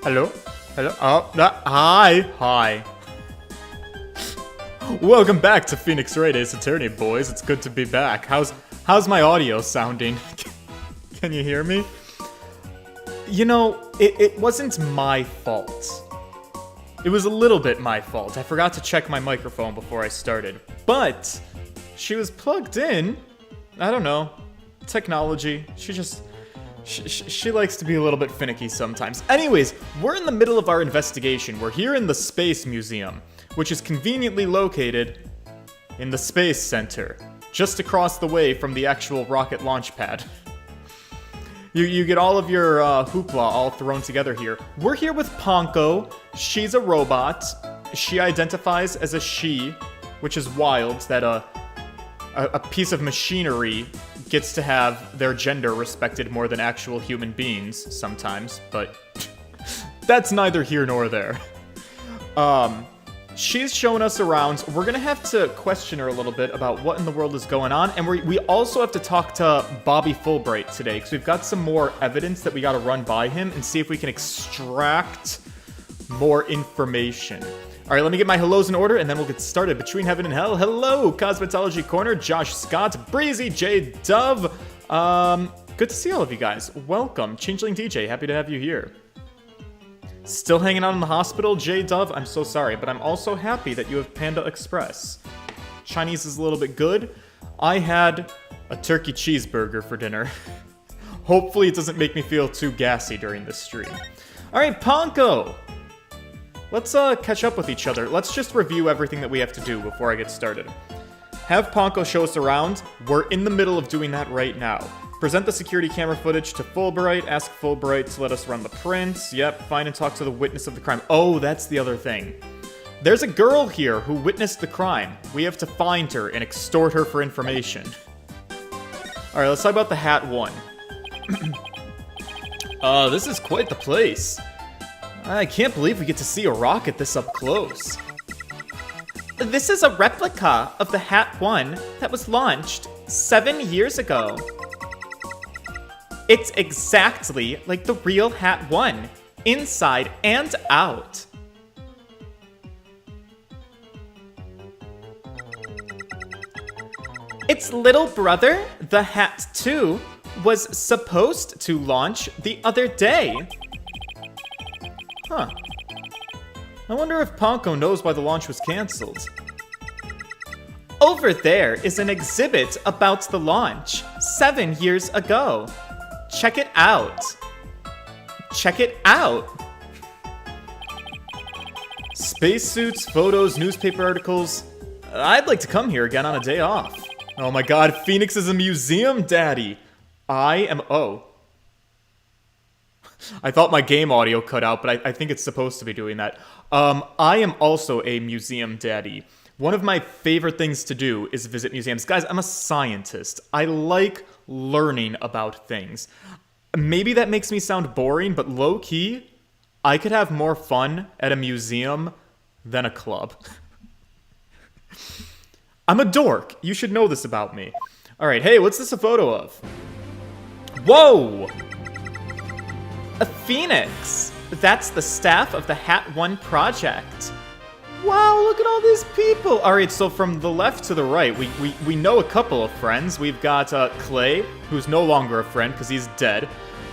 Hello? Hello? Hi. Welcome back to Phoenix Wright Ace Attorney, boys. It's good to be back. How's my audio sounding? Can you hear me? You know, it wasn't my fault. It was a little bit my fault. I forgot to check my microphone before I started. But she was plugged in. I don't know. Technology. She likes to be a little bit finicky sometimes. Anyways, we're in the middle of our investigation. We're here in the Space Museum, which is conveniently located in the Space Center, just across the way from the actual rocket launch pad. You get all of your hoopla all thrown together here. We're here with Ponko. She's a robot. She identifies as a she, which is wild that a piece of machinery gets to have their gender respected more than actual human beings sometimes, but that's neither here nor there. She's showing us around. We're gonna have to question her a little bit about what in the world is going on, and we also have to talk to Bobby Fulbright today, because we've got some more evidence that we gotta run by him and see if we can extract more information. Alright, let me get my hellos in order, and then we'll get started. Between Heaven and Hell, hello, Cosmetology Corner, Josh Scott, Breezy, J Dove. Good to see all of you guys. Welcome, Changeling DJ, happy to have you here. Still hanging out in the hospital, J Dove? I'm so sorry, but I'm also happy that you have Panda Express. Chinese is a little bit good. I had a turkey cheeseburger for dinner. Hopefully it doesn't make me feel too gassy during this stream. Alright, Ponko! Let's catch up with each other. Let's just review everything that we have to do before I get started. Have Ponko show us around. We're in the middle of doing that right now. Present the security camera footage to Fulbright. Ask Fulbright to let us run the prints. Yep, find and talk to the witness of the crime. Oh, that's the other thing. There's a girl here who witnessed the crime. We have to find her and extort her for information. Alright, let's talk about the Hat 1. This is quite the place. I can't believe we get to see a rocket this up close. This is a replica of the Hat 1 that was launched 7 years ago. It's exactly like the real Hat 1, inside and out. Its little brother, the Hat 2, was supposed to launch the other day. Huh. I wonder if Ponko knows why the launch was cancelled. Over there is an exhibit about the launch 7 years ago. Check it out. Check it out. Spacesuits, photos, newspaper articles. I'd like to come here again on a day off. Oh my god, Phoenix is a museum daddy. Oh. I thought my game audio cut out, but I think it's supposed to be doing that. I am also a museum daddy. One of my favorite things to do is visit museums. Guys, I'm a scientist. I like learning about things. Maybe that makes me sound boring, but low-key, I could have more fun at a museum than a club. I'm a dork. You should know this about me. Alright, hey, what's this a photo of? Whoa! A phoenix! That's the staff of the Hat 1 project. Wow, look at all these people! Alright, so from the left to the right, we know a couple of friends. We've got Clay, who's no longer a friend because he's dead.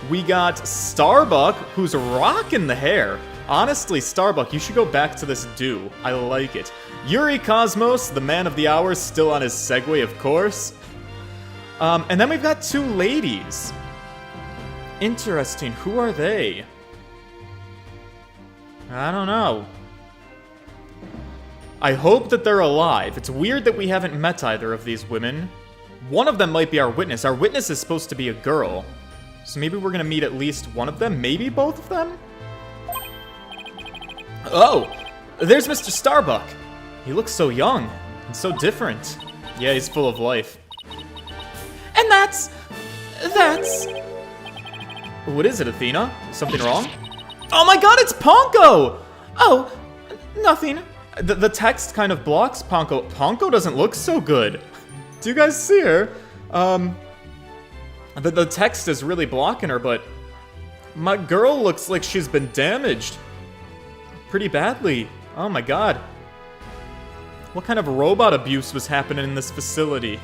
We got Starbuck, who's rocking the hair. Honestly, Starbuck, you should go back to this do. I like it. Yuri Cosmos, the man of the hour, still on his Segway, of course. And then we've got two ladies. Interesting. Who are they? I don't know. I hope that they're alive. It's weird that we haven't met either of these women. One of them might be our witness. Our witness is supposed to be a girl. So maybe we're gonna meet at least one of them. Maybe both of them? Oh! There's Mr. Starbuck. He looks so young and so different. Yeah, he's full of life. And that's... What is it, Athena? Something wrong? Oh my god, it's Ponko! Oh, nothing. The text kind of blocks Ponko. Ponko doesn't look so good. Do you guys see her? The text is really blocking her, but My girl looks like she's been damaged. Pretty badly. Oh my god. What kind of robot abuse was happening in this facility?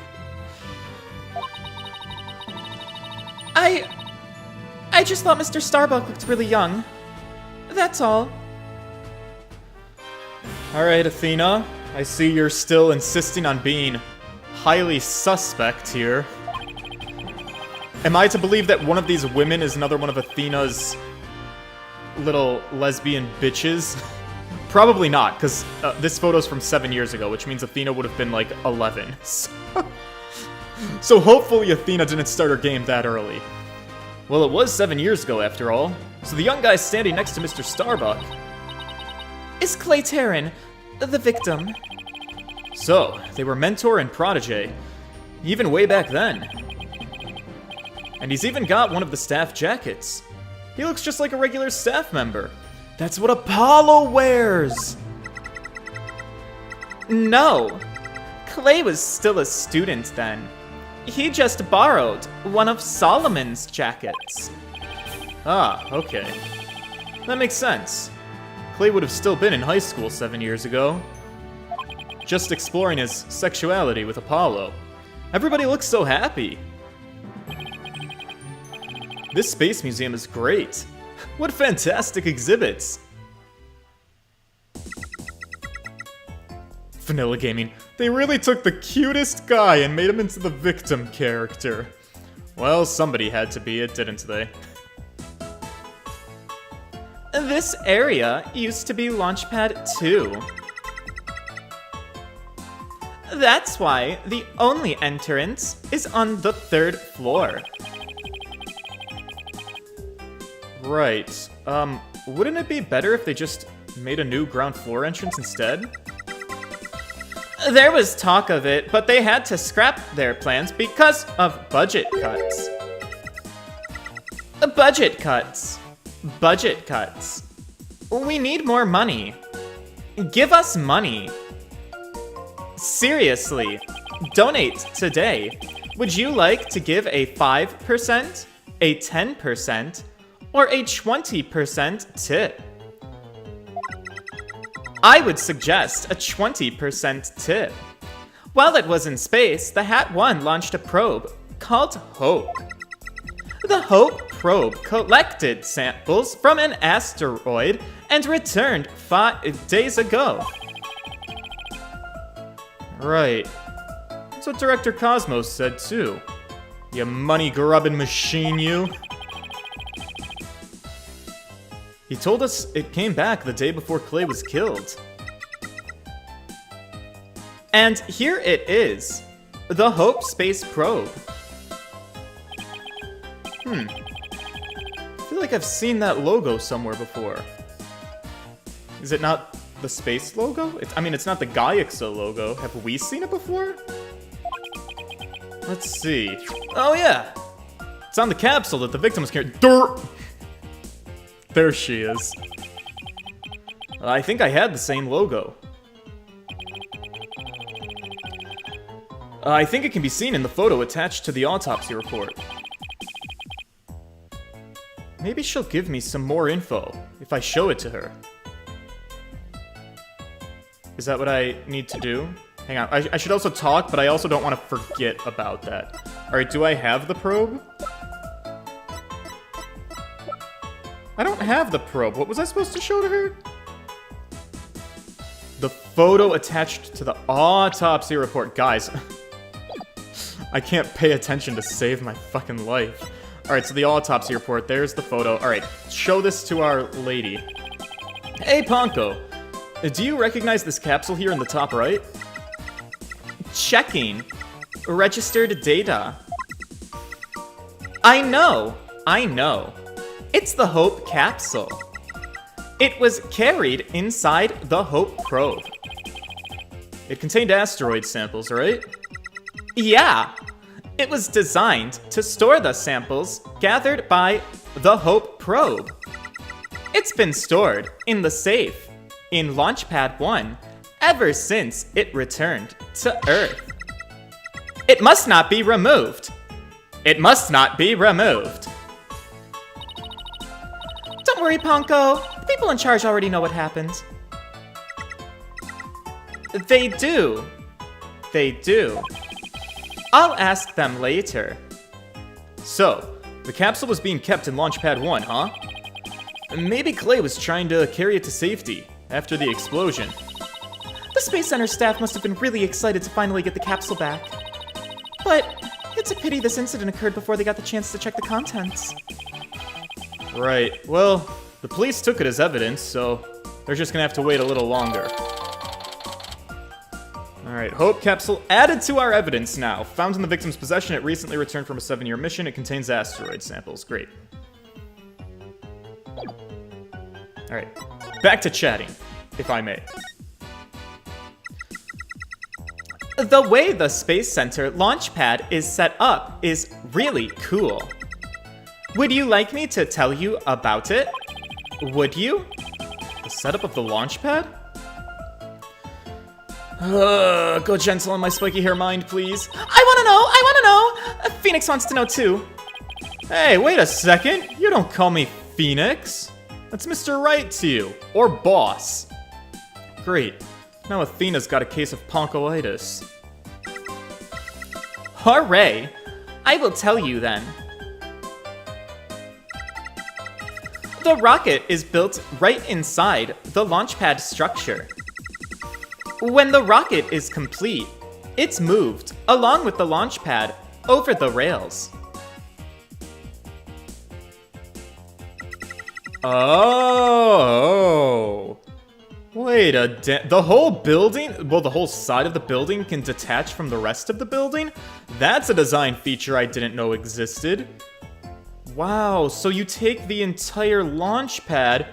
I just thought Mr. Starbuck looked really young. That's all. Alright, Athena. I see you're still insisting on being highly suspect here. Am I to believe that one of these women is another one of Athena's little lesbian bitches? Probably not, because this photo's from 7 years ago, which means Athena would have been like 11. So hopefully Athena didn't start her game that early. Well, it was 7 years ago, after all. So the young guy standing next to Mr. Starbuck is Clay Terran, the victim. So, they were mentor and protege, even way back then. And he's even got one of the staff jackets. He looks just like a regular staff member. That's what Apollo wears! No, Clay was still a student then. He just borrowed one of Solomon's jackets. Ah, okay. That makes sense. Clay would have still been in high school 7 years ago. Just exploring his sexuality with Apollo. Everybody looks so happy. This space museum is great. What fantastic exhibits. Vanilla Gaming. They really took the cutest guy and made him into the victim character. Well, somebody had to be it, didn't they? This area used to be Launchpad 2. That's why the only entrance is on the 3rd floor. Right. Wouldn't it be better if they just made a new ground floor entrance instead? There was talk of it, but they had to scrap their plans because of budget cuts. Budget cuts. Budget cuts. We need more money. Give us money. Seriously, donate today. Would you like to give a 5%, a 10%, or a 20% tip? I would suggest a 20% tip. While it was in space, the Hat 1 launched a probe called Hope. The Hope probe collected samples from an asteroid and returned 5 days ago. Right. That's what Director Cosmos said too. You money-grubbing machine, you. He told us it came back the day before Clay was killed. And here it is. The Hope Space Probe. I feel like I've seen that logo somewhere before. Is it not the space logo? I mean, it's not the Gaiaxa logo. Have we seen it before? Let's see. Oh yeah! It's on the capsule that the victim was carrying. There she is. I think I had the same logo. I think it can be seen in the photo attached to the autopsy report. Maybe she'll give me some more info if I show it to her. Is that what I need to do? Hang on, I should also talk, but I also don't want to forget about that. Alright, do I have the probe? I don't have the probe. What was I supposed to show to her? The photo attached to the autopsy report. Guys, I can't pay attention to save my fucking life. Alright, so the autopsy report, there's the photo. Alright, show this to our lady. Hey, Ponko. Do you recognize this capsule here in the top right? Checking. Registered data. I know. It's the Hope capsule. It was carried inside the Hope probe. It contained asteroid samples, right? Yeah. It was designed to store the samples gathered by the Hope probe. It's been stored in the safe in Launchpad 1 ever since it returned to Earth. It must not be removed. It must not be removed. Don't worry, Ponko. The people in charge already know what happened. They do. They do. I'll ask them later. So, the capsule was being kept in Launchpad 1, huh? Maybe Clay was trying to carry it to safety after the explosion. The Space Center staff must have been really excited to finally get the capsule back. But it's a pity this incident occurred before they got the chance to check the contents. Right. Well, the police took it as evidence, so they're just gonna have to wait a little longer. Alright, Hope Capsule added to our evidence now. Found in the victim's possession, it recently returned from a 7-year mission. It contains asteroid samples. Great. Alright, back to chatting, if I may. The way the Space Center launch pad is set up is really cool. Would you like me to tell you about it? Would you? The setup of the launch pad? Go gentle on my spiky hair mind, please. I wanna know! Phoenix wants to know too. Hey, wait a second. You don't call me Phoenix. That's Mr. Right to you. Or boss. Great. Now Athena's got a case of ponkoitis. Hooray! I will tell you then. The rocket is built right inside the launch pad structure. When the rocket is complete, it's moved along with the launch pad over the rails. Oh. Wait the whole building? Well, the whole side of the building can detach from the rest of the building? That's a design feature I didn't know existed. Wow, so you take the entire launch pad.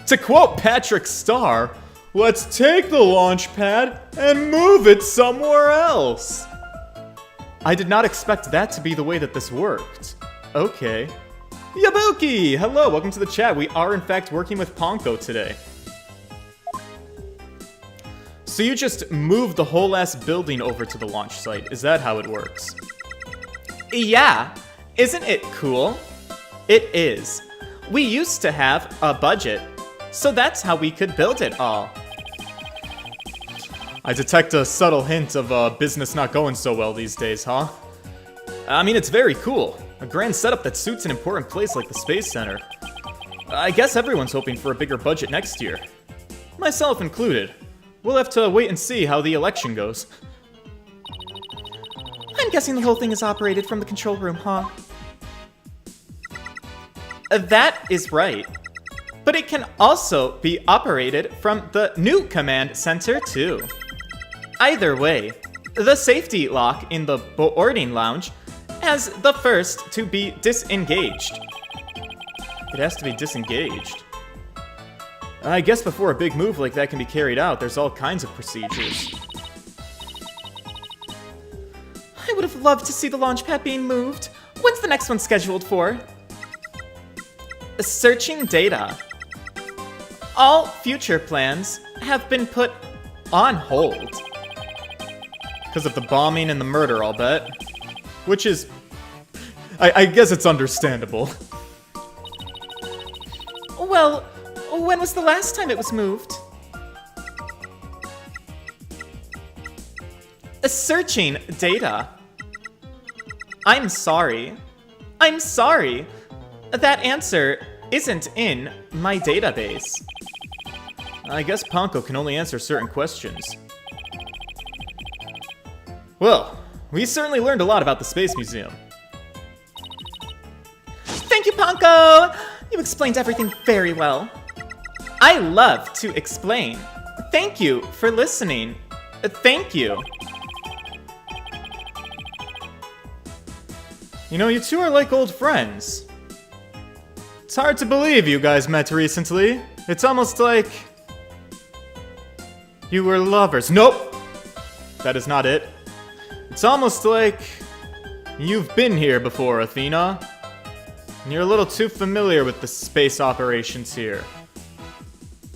To quote Patrick Starr, let's take the launch pad and move it somewhere else. I did not expect that to be the way that this worked. Okay. Yabuki! Hello, welcome to the chat. We are in fact working with Ponko today. So you just moved the whole ass building over to the launch site. Is that how it works? Yeah, isn't it cool? It is. We used to have a budget, so that's how we could build it all. I detect a subtle hint of business not going so well these days, huh? I mean, it's very cool. A grand setup that suits an important place like the Space Center. I guess everyone's hoping for a bigger budget next year. Myself included. We'll have to wait and see how the election goes. I'm guessing the whole thing is operated from the control room, huh? That is right. But it can also be operated from the new command center, too. Either way, the safety lock in the boarding lounge has the first to be disengaged. It has to be disengaged. I guess before a big move like that can be carried out, there's all kinds of procedures. I would have loved to see the launch pad being moved. When's the next one scheduled for? Searching data. All future plans have been put on hold. Because of the bombing and the murder, I'll bet. Which is... I guess it's understandable. Well, when was the last time it was moved? Searching data. I'm sorry. I'm sorry. That answer isn't in my database. I guess Ponko can only answer certain questions. Well, we certainly learned a lot about the Space Museum. Thank you, Ponko! You explained everything very well. I love to explain. Thank you for listening. Thank you. You know, you two are like old friends. It's hard to believe you guys met recently. It's almost like... you were lovers. Nope! That is not it. It's almost like... you've been here before, Athena. And you're a little too familiar with the space operations here.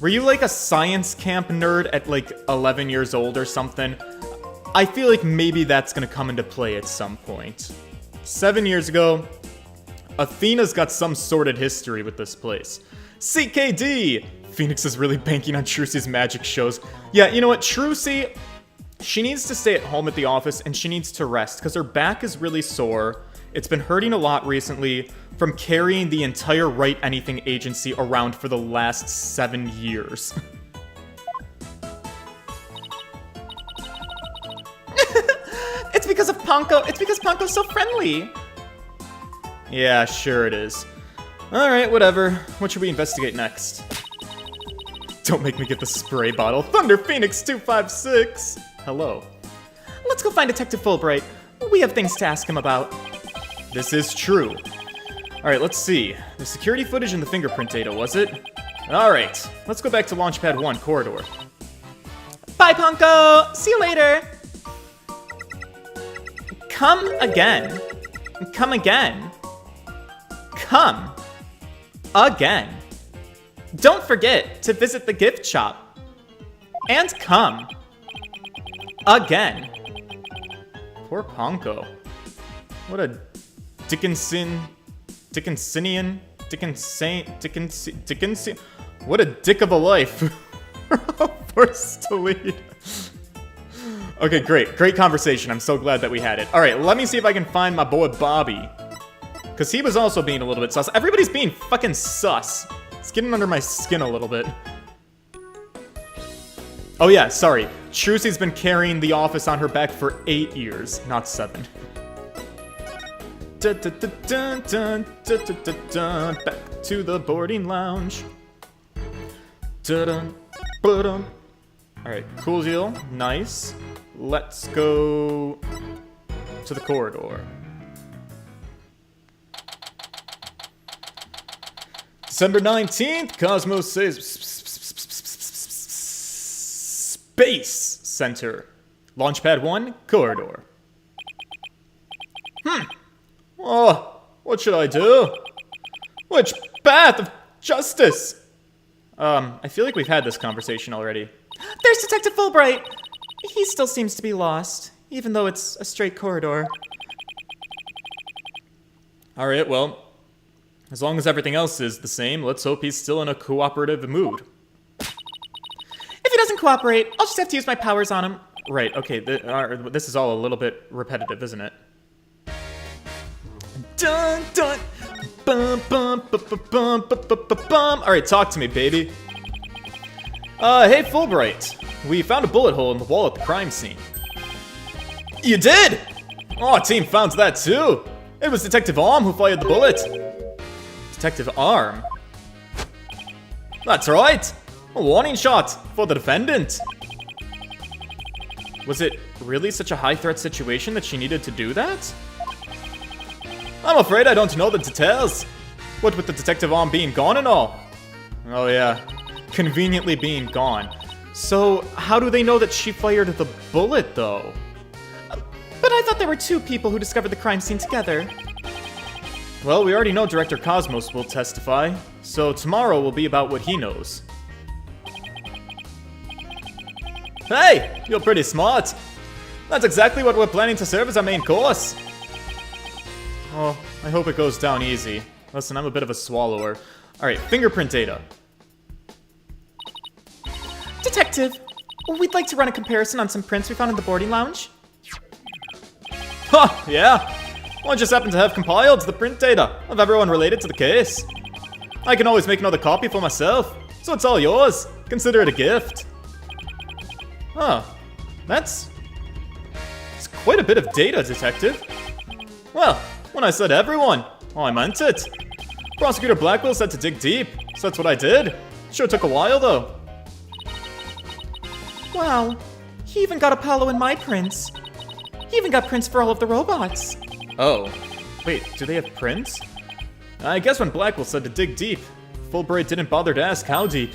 Were you like a science camp nerd at like 11 years old or something? I feel like maybe that's gonna come into play at some point. 7 years ago, Athena's got some sordid history with this place. CKD! Phoenix is really banking on Trucy's magic shows. Yeah, you know what, Trucy, she needs to stay at home at the office and she needs to rest because her back is really sore. It's been hurting a lot recently from carrying the entire Write Anything agency around for the last 7 years. It's because of Ponko. It's because Ponko's so friendly. Yeah, sure it is. Alright, whatever. What should we investigate next? Don't make me get the spray bottle. Thunder Phoenix 256! Hello. Let's go find Detective Fulbright. We have things to ask him about. This is true. Alright, let's see. The security footage and the fingerprint data, was it? Alright, let's go back to Launchpad 1 corridor. Bye, Ponko! See you later! Come again. Come again. Come. Again. Don't forget to visit the gift shop. And come. Again. Poor Ponko. What a Dickinson... What a dick of a life. Forced to lead. Okay, great. Great conversation. I'm so glad that we had it. Alright, let me see if I can find my boy Bobby. Because he was also being a little bit sus. Everybody's being fucking sus. It's getting under my skin a little bit. Oh yeah, sorry. Trucy's been carrying the office on her back for 8 years, not 7. Back to the boarding lounge. Alright, cool deal. Nice. Let's go to the corridor. December 19th, Cosmos says Space Center. Launchpad 1, corridor. Oh, what should I do? Which path of justice? I feel like we've had this conversation already. There's Detective Fulbright! He still seems to be lost, even though it's a straight corridor. Alright, well, as long as everything else is the same, let's hope he's still in a cooperative mood. If he doesn't cooperate, I'll just have to use my powers on him. Right, okay, this is all a little bit repetitive, isn't it? Dun dun! Bum bum bum bum bum bum bum bum! Alright, talk to me, baby. Hey, Fulbright. We found a bullet hole in the wall at the crime scene. You did? Oh, team found that too. It was Detective Arm who fired the bullet. Detective Arm? That's right. A warning shot for the defendant. Was it really such a high-threat situation that she needed to do that? I'm afraid I don't know the details. What with the Detective Arm being gone and all? Oh yeah, conveniently being gone. So, how do they know that she fired the bullet, though? But I thought there were 2 people who discovered the crime scene together. Well, we already know Director Cosmos will testify, so tomorrow will be about what he knows. Hey, you're pretty smart. That's exactly what we're planning to serve as our main course. Oh, I hope it goes down easy. Listen, I'm a bit of a swallower. Alright, fingerprint data. Detective, we'd like to run a comparison on some prints we found in the boarding lounge. Huh, yeah. Well, I just happen to have compiled the print data of everyone related to the case. I can always make another copy for myself, so it's all yours. Consider it a gift. Huh, that's quite a bit of data, Detective. Well, when I said everyone, oh, I meant it. Prosecutor Blackwell said to dig deep, so that's what I did. Sure took a while, though. Wow, he even got Apollo in my prints. He even got prints for all of the robots. Oh, wait, do they have prints? I guess when Blackwell said to dig deep, Fulbright didn't bother to ask how deep.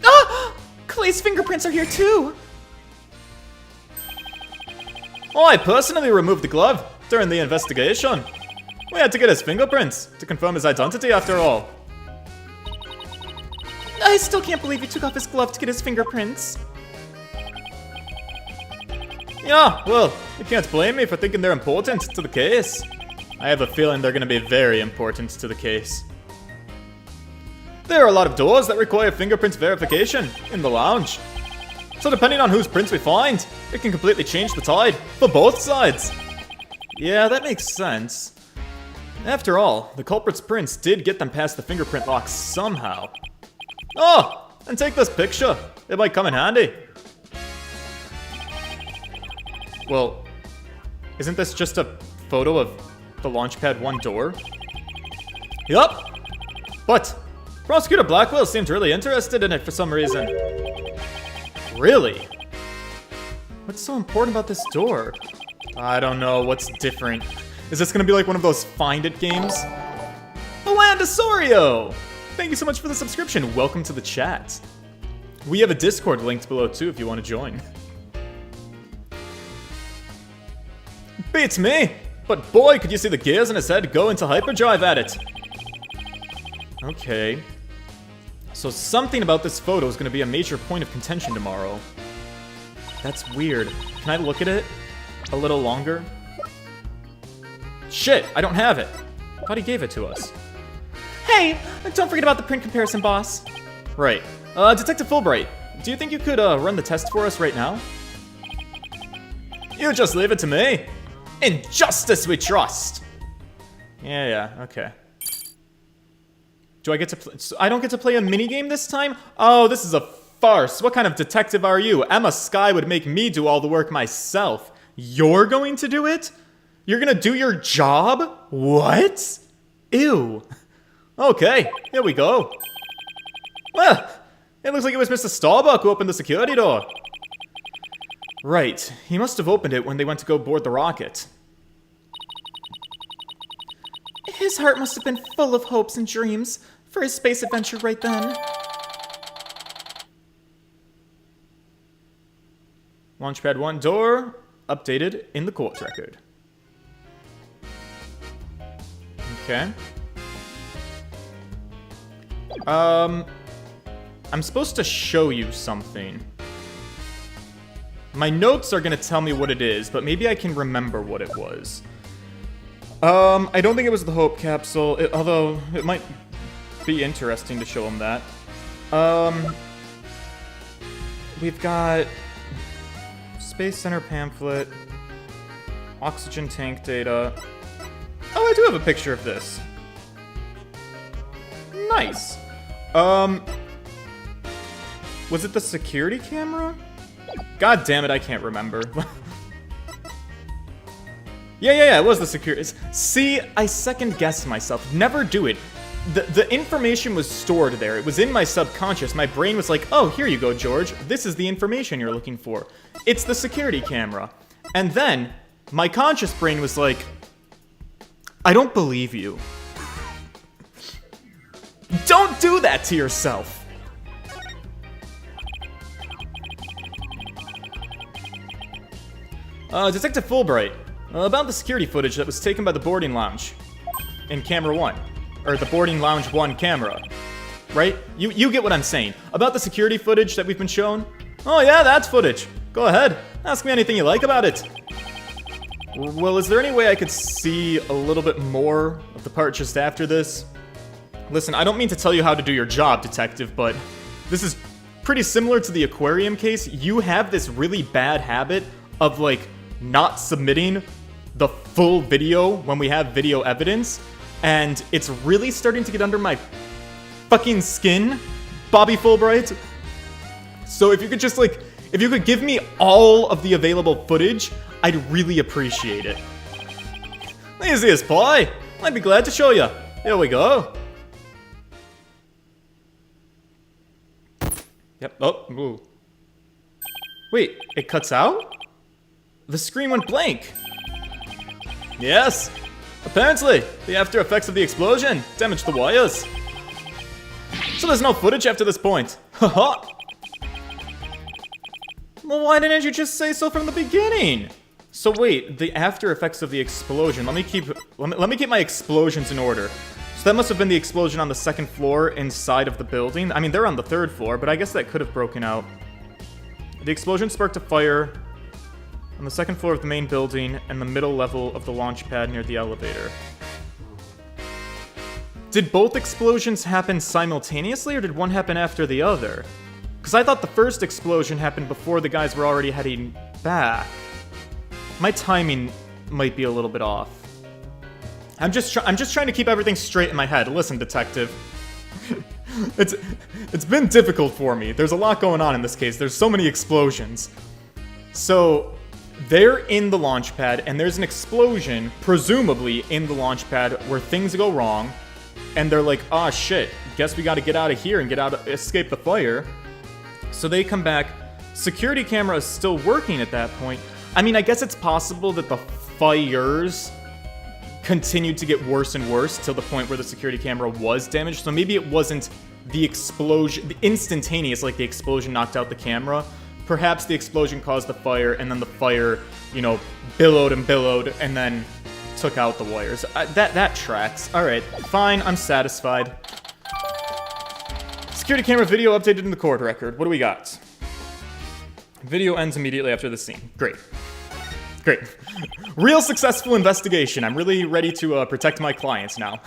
Ah! Clay's fingerprints are here too! Oh, I personally removed the glove during the investigation. We had to get his fingerprints to confirm his identity after all. I still can't believe he took off his glove to get his fingerprints. Yeah, well, you can't blame me for thinking they're important to the case. I have a feeling they're gonna be very important to the case. There are a lot of doors that require fingerprint verification in the lounge. So depending on whose prints we find, it can completely change the tide for both sides. Yeah, that makes sense. After all, the culprit's prints did get them past the fingerprint lock somehow. Oh, and take this picture. It might come in handy. Well, isn't this just a photo of the Launchpad 1 door? Yup. But Prosecutor Blackwell seemed really interested in it for some reason. Really? What's so important about this door? I don't know. What's different? Is this gonna be like one of those Find It games? Alandasorio! Thank you so much for the subscription. Welcome to the chat. We have a Discord linked below too if you want to join. Beats me! But boy, could you see the gears in his head go into hyperdrive at it. Okay. So something about this photo is going to be a major point of contention tomorrow. That's weird. Can I look at it a little longer? Shit, I don't have it. Thought he gave it to us. Hey, don't forget about the print comparison, boss. Right. Detective Fulbright, do you think you could run the test for us right now? You just leave it to me. In justice we trust. Yeah, okay. Do I get to play? I don't get to play a minigame this time? Oh, this is a farce. What kind of detective are you? Emma Skye would make me do all the work myself. You're going to do it? You're gonna do your job? What? Ew. Okay, here we go. Well, it looks like it was Mr. Starbuck who opened the security door. Right, he must have opened it when they went to go board the rocket. His heart must have been full of hopes and dreams for his space adventure right then. Launchpad 1 door updated in the court record. Okay. I'm supposed to show you something. My notes are gonna tell me what it is, but maybe I can remember what it was. I don't think it was the Hope Capsule, although it might be interesting to show him that. We've got Space Center pamphlet, oxygen tank data. Oh, I do have a picture of this. Nice. Was it the security camera? God damn it, I can't remember. Yeah, it was the security. See, I second guessed myself. Never do it. The information was stored there. It was in my subconscious. My brain was like, oh, here you go, George. This is the information you're looking for. It's the security camera. And then my conscious brain was like, I don't believe you. Don't do that to yourself. Detective Fulbright, about the security footage that was taken by the boarding lounge in camera 1. Or the boarding lounge 1 camera. Right? You get what I'm saying. About the security footage that we've been shown. Oh yeah, that's footage. Go ahead. Ask me anything you like about it. Well, is there any way I could see a little bit more of the part just after this? Listen, I don't mean to tell you how to do your job, detective, but this is pretty similar to the aquarium case. You have this really bad habit of, like, not submitting the full video when we have video evidence, and it's really starting to get under my fucking skin, Bobby Fulbright. So if you could just, like, if you could give me all of the available footage, I'd really appreciate it. Easy as pie. I'd be glad to show you. Here we go. Yep. Oh, ooh. Wait, it cuts out? The screen went blank. Yes. Apparently, the after effects of the explosion damaged the wires. So there's no footage after this point. Haha. Well, why didn't you just say so from the beginning? So wait, the after effects of the explosion. Let me keep my explosions in order. So that must have been the explosion on the 2nd floor inside of the building. I mean, they're on the 3rd floor, but I guess that could have broken out. The explosion sparked a fire On the second floor of the main building and the middle level of the launch pad near the elevator. Did both explosions happen simultaneously, or did one happen after the other? Because I thought the first explosion happened before the guys were already heading back. My timing might be a little bit off. I'm just trying to keep everything straight in my head. Listen, detective. It's been difficult for me. There's a lot going on in this case. There's so many explosions. So, they're in the launch pad, and there's an explosion, presumably in the launch pad, where things go wrong, and they're like, "Ah, shit, guess we gotta get out of here and escape the fire." So they come back. Security camera is still working at that point. I mean, I guess it's possible that the fires continued to get worse and worse till the point where the security camera was damaged. So maybe it wasn't the explosion, the instantaneous, like the explosion knocked out the camera. Perhaps the explosion caused the fire, and then the fire, you know, billowed and billowed, and then took out the wires. That tracks. Alright, fine, I'm satisfied. Security camera video updated in the court record. What do we got? Video ends immediately after the scene. Great. Great. Real successful investigation. I'm really ready to protect my clients now.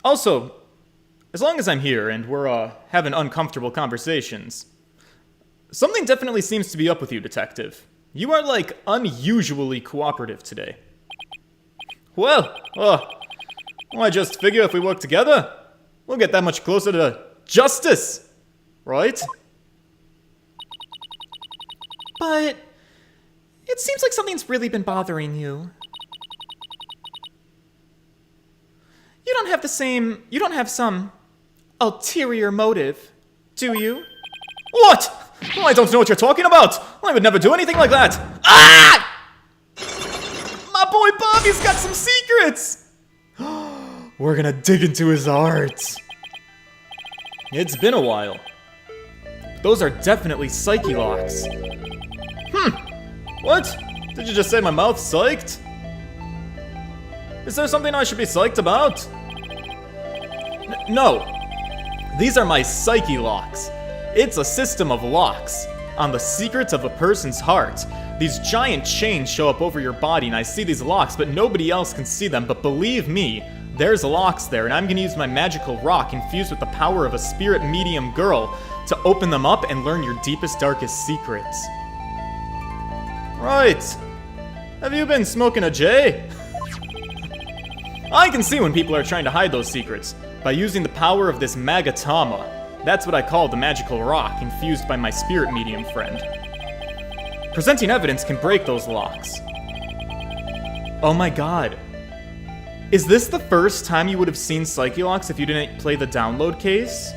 Also, as long as I'm here and we're having uncomfortable conversations, something definitely seems to be up with you, detective. You are, like, unusually cooperative today. Well, I just figure if we work together, we'll get that much closer to justice, right? But it seems like something's really been bothering you. You don't have some ulterior motive, do you? What? Oh, I don't know what you're talking about. I would never do anything like that. Ah! My boy Bobby's got some secrets. We're gonna dig into his art. It's been a while. Those are definitely psyche locks. What? Did you just say my mouth's psyched? Is there something I should be psyched about? No. These are my psyche locks. It's a system of locks on the secrets of a person's heart. These giant chains show up over your body, and I see these locks, but nobody else can see them. But believe me, there's locks there, and I'm gonna use my magical rock infused with the power of a spirit medium girl to open them up and learn your deepest, darkest secrets. Right. Have you been smoking a J? I can see when people are trying to hide those secrets by using the power of this magatama. That's what I call the magical rock infused by my spirit medium friend. Presenting evidence can break those locks. Oh my god. Is this the first time you would have seen Psyche Locks if you didn't play the download case?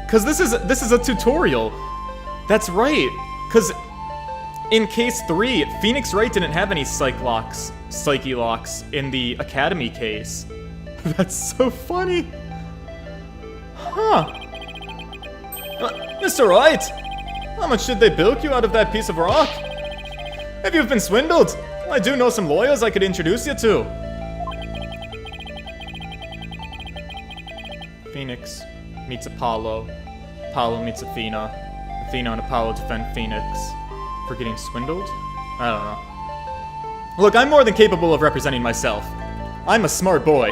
Cause this is a tutorial. That's right. Cause in case 3, Phoenix Wright didn't have any Psyche Locks in the Academy case. That's so funny. Huh. Mr. Wright, how much did they bilk you out of that piece of rock? If you've been swindled, I do know some lawyers I could introduce you to. Phoenix meets Apollo. Apollo meets Athena. Athena and Apollo defend Phoenix for getting swindled? I don't know. Look, I'm more than capable of representing myself. I'm a smart boy.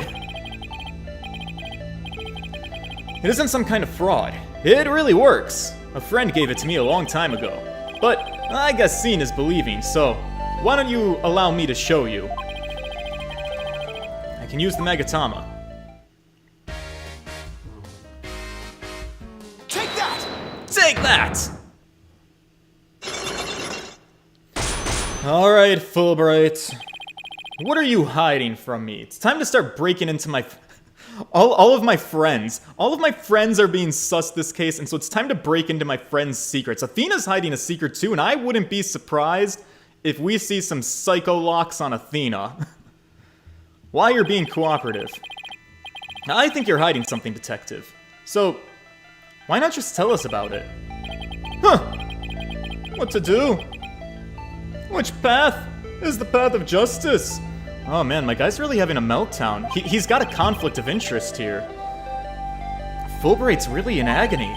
It isn't some kind of fraud. It really works. A friend gave it to me a long time ago. But I guess seeing is believing, so why don't you allow me to show you? I can use the Magatama. Take that! Take that! Alright, Fulbright. What are you hiding from me? It's time to start breaking into my... All of my friends. All of my friends are being sus this case, and so it's time to break into my friends' secrets. Athena's hiding a secret too, and I wouldn't be surprised if we see some psycho locks on Athena. Why you're being cooperative? I think you're hiding something, detective. So, why not just tell us about it? Huh! What to do? Which path is the path of justice? Oh man, my guy's really having a meltdown. He's got a conflict of interest here. Fulbright's really in agony.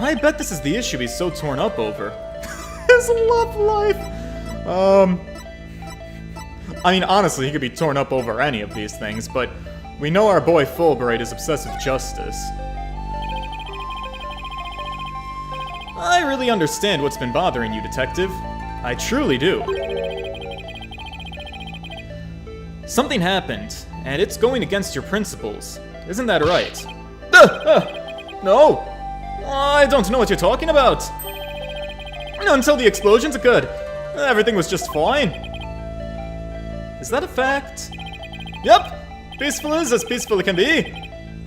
I bet this is the issue he's so torn up over. His love life. I mean, honestly, he could be torn up over any of these things, but we know our boy Fulbright is obsessed with justice. I really understand what's been bothering you, Detective. I truly do. Something happened, and it's going against your principles. Isn't that right? No! I don't know what you're talking about. Until the explosions occurred, everything was just fine. Is that a fact? Yep! Peaceful is as peaceful it can be.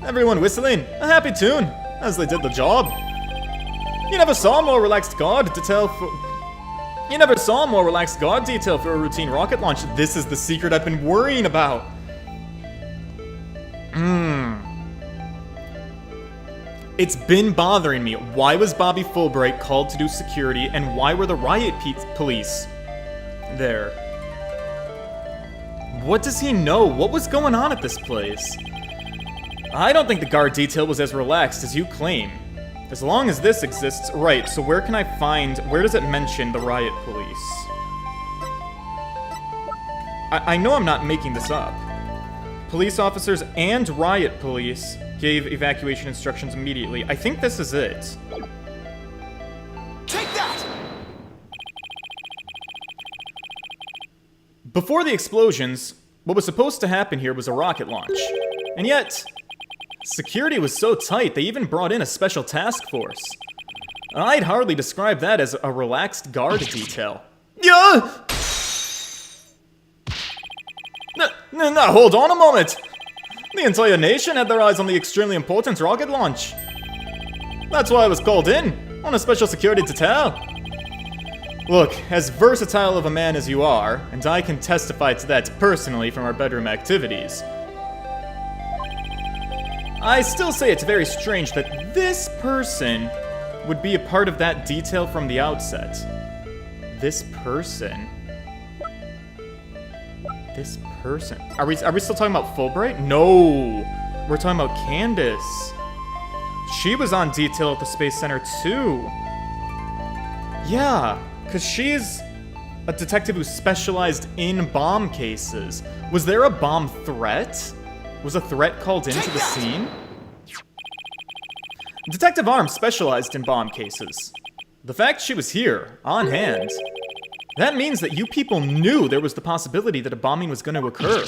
Everyone whistling, a happy tune, as they did the job. You never saw a more relaxed guard detail for... You never saw a more relaxed guard detail for a routine rocket launch. This is the secret I've been worrying about. It's been bothering me. Why was Bobby Fulbright called to do security, and why were the riot police there? What does he know? What was going on at this place? I don't think the guard detail was as relaxed as you claim. As long as this exists, right, so where can I find, where does it mention the riot police? I know I'm not making this up. Police officers and riot police gave evacuation instructions immediately. I think this is it. Take that! Before the explosions, what was supposed to happen here was a rocket launch. And yet, security was so tight, they even brought in a special task force. I'd hardly describe that as a relaxed guard detail. Yeah! No, hold on a moment! The entire nation had their eyes on the extremely important rocket launch. That's why I was called in, on a special security detail. Look, as versatile of a man as you are, and I can testify to that personally from our bedroom activities, I still say it's very strange that this person would be a part of that detail from the outset. This person. This person. Are we still talking about Fulbright? No! We're talking about Candace. She was on detail at the Space Center too. Yeah, because she's a detective who specialized in bomb cases. Was there a bomb threat? Was a threat called into the scene? Detective Arms specialized in bomb cases. The fact she was here, on hand, that means that you people knew there was the possibility that a bombing was going to occur.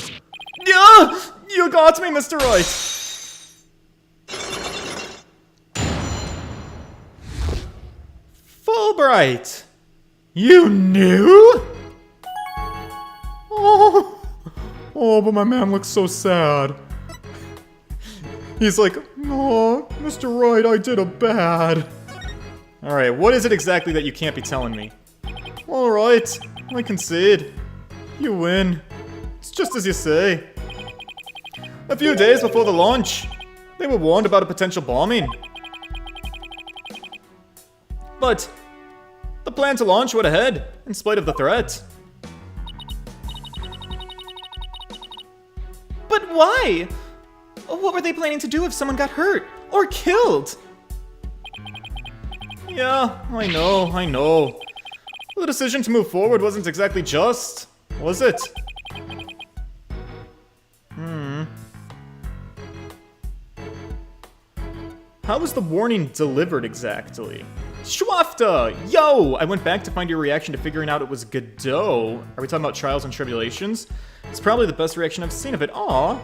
Yeah! You got me, Mr. Wright! Fulbright! You knew? Oh, but my man looks so sad. He's like, oh, Mr. Wright, I did a bad. Alright, what is it exactly that you can't be telling me? Alright, I concede. You win. It's just as you say. A few days before the launch, they were warned about a potential bombing. But the plan to launch went ahead, in spite of the threat. But why? What were they planning to do if someone got hurt or killed? Yeah, I know. The decision to move forward wasn't exactly just, was it? How was the warning delivered exactly? Schwafta! Yo! I went back to find your reaction to figuring out it was Godot. Are we talking about Trials and Tribulations? It's probably the best reaction I've seen of it. Aw.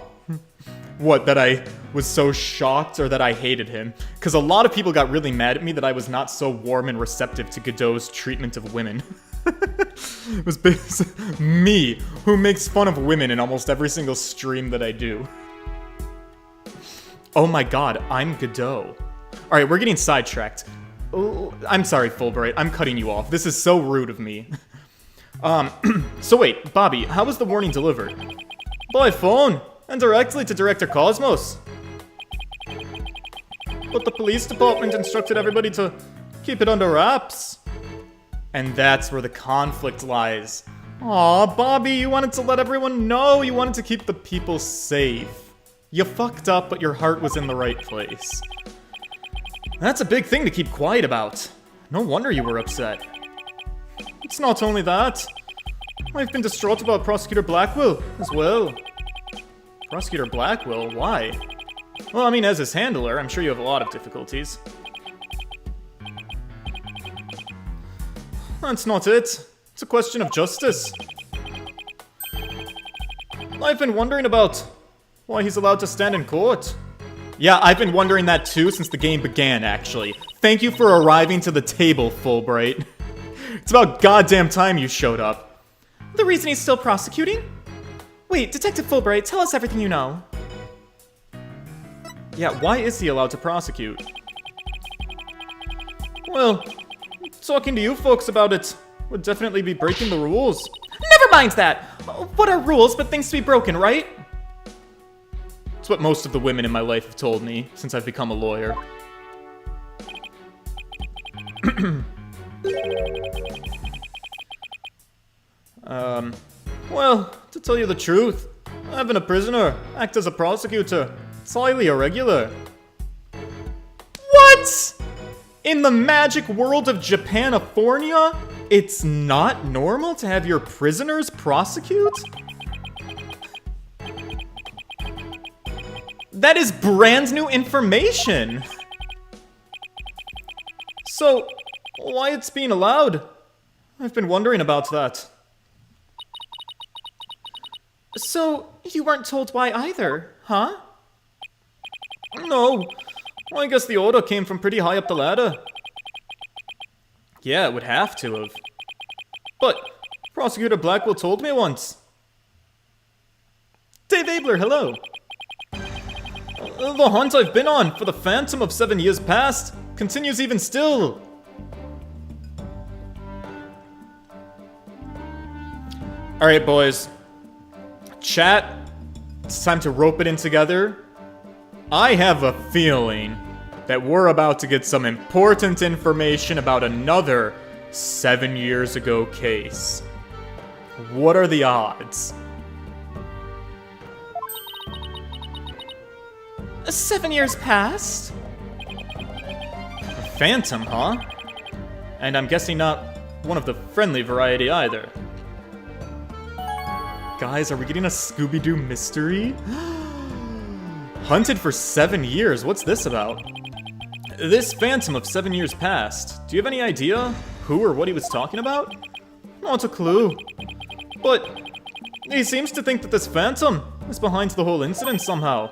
What, that I was so shocked or that I hated him? Because a lot of people got really mad at me that I was not so warm and receptive to Godot's treatment of women. It was basically me, who makes fun of women in almost every single stream that I do. Oh my god, I'm Godot. Alright, we're getting sidetracked. Oh, I'm sorry, Fulbright, I'm cutting you off. This is so rude of me. So wait, Bobby, how was the warning delivered? By phone, and directly to Director Cosmos. But the police department instructed everybody to keep it under wraps. And that's where the conflict lies. Aw, Bobby, you wanted to let everyone know. You wanted to keep the people safe. You fucked up, but your heart was in the right place. That's a big thing to keep quiet about. No wonder you were upset. It's not only that. I've been distraught about Prosecutor Blackwell as well. Prosecutor Blackwell? Why? Well, I mean, as his handler, I'm sure you have a lot of difficulties. That's not it. It's a question of justice. I've been wondering about why he's allowed to stand in court. Yeah, I've been wondering that too since the game began, actually. Thank you for arriving to the table, Fulbright. It's about goddamn time you showed up. The reason he's still prosecuting? Wait, Detective Fulbright, tell us everything you know. Yeah, why is he allowed to prosecute? Well, talking to you folks about it would definitely be breaking the rules. Never mind that! What are rules but things to be broken, right? It's what most of the women in my life have told me since I've become a lawyer. Well, to tell you the truth, I've been a prisoner, act as a prosecutor. It's highly irregular. What? In the magic world of Japanifornia, it's not normal to have your prisoners prosecute? That is brand new information! So, why it's being allowed? I've been wondering about that. So, you weren't told why either, huh? No. Well, I guess the order came from pretty high up the ladder. Yeah, it would have to have. But Prosecutor Blackwell told me once. Dave Abler, hello. The hunt I've been on for the Phantom of 7 years past continues even still. Alright, boys. Chat, it's time to rope it in together. I have a feeling that we're about to get some important information about another 7 years ago case. What are the odds? 7 years past? A phantom, huh? And I'm guessing not one of the friendly variety either. Guys, are we getting a Scooby-Doo mystery? Hunted for 7 years, what's this about? This Phantom of 7 years past, do you have any idea who or what he was talking about? Not a clue. But he seems to think that this Phantom is behind the whole incident somehow.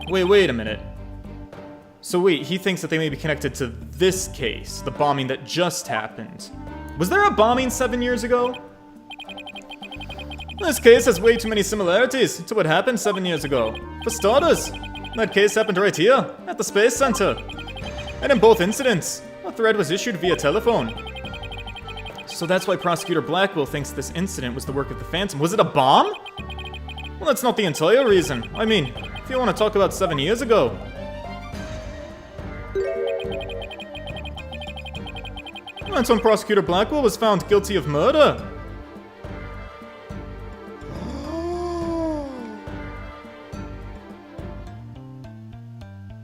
Wait a minute. So wait, he thinks that they may be connected to this case, the bombing that just happened. Was there a bombing 7 years ago? This case has way too many similarities to what happened 7 years ago. For starters, that case happened right here, at the Space Center. And in both incidents, a threat was issued via telephone. So that's why Prosecutor Blackwell thinks this incident was the work of the Phantom. Was it a bomb? Well, that's not the entire reason. I mean, if you want to talk about 7 years ago. That's when Prosecutor Blackwell was found guilty of murder.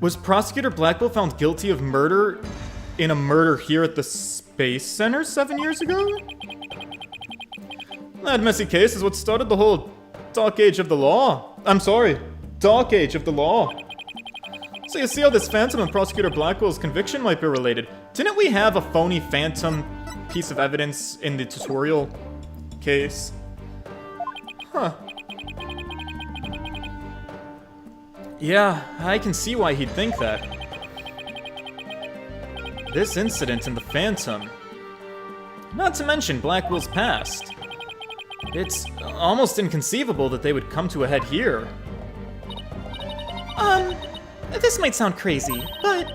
Was Prosecutor Blackwell found guilty of murder in a murder here at the Space Center 7 years ago? That messy case is what started the whole Dark Age of the Law. I'm sorry, Dark Age of the Law. So you see how this Phantom and Prosecutor Blackwell's conviction might be related. Didn't we have a phony Phantom piece of evidence in the tutorial case? Huh. Yeah, I can see why he'd think that. This incident and the Phantom. Not to mention Blackwell's past. It's almost inconceivable that they would come to a head here. This might sound crazy, but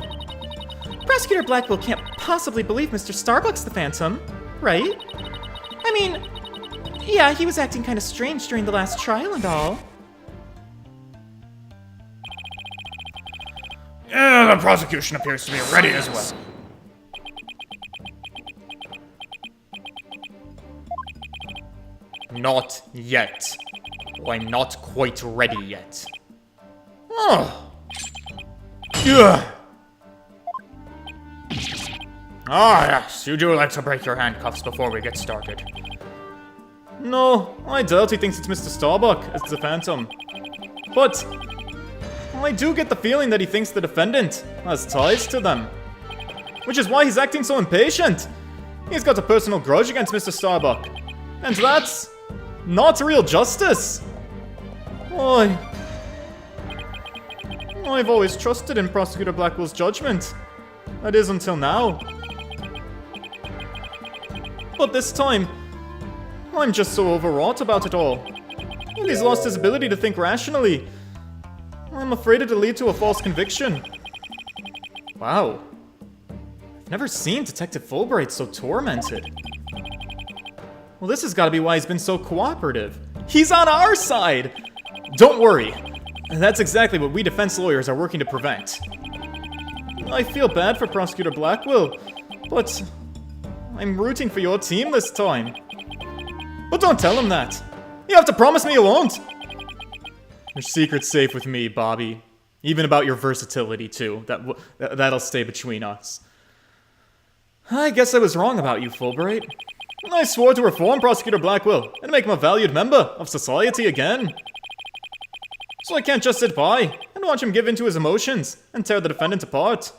Prosecutor Blackwell can't possibly believe Mr. Starbuck's the Phantom, right? I mean, yeah, he was acting kind of strange during the last trial and all. The prosecution appears to be ready as well. Not yet. Well, I'm not quite ready yet. Oh. Ugh. Ah, yes, you do like to break your handcuffs before we get started. No, I doubt he thinks it's Mr. Starbuck as the Phantom. But I do get the feeling that he thinks the defendant has ties to them. Which is why he's acting so impatient. He's got a personal grudge against Mr. Starbuck. And that's not real justice. I've always trusted in Prosecutor Blackwell's judgment. That is until now. But this time, I'm just so overwrought about it all. And he's lost his ability to think rationally. I'm afraid it'll lead to a false conviction. Wow. I've never seen Detective Fulbright so tormented. Well, this has got to be why he's been so cooperative. He's on our side! Don't worry. That's exactly what we defense lawyers are working to prevent. I feel bad for Prosecutor Blackwell, but I'm rooting for your team this time. But don't tell him that. You have to promise me you won't. Your secret's safe with me, Bobby. Even about your versatility, too. That'll stay between us. I guess I was wrong about you, Fulbright. I swore to reform Prosecutor Blackwell and make him a valued member of society again. So I can't just sit by and watch him give in to his emotions and tear the defendant apart.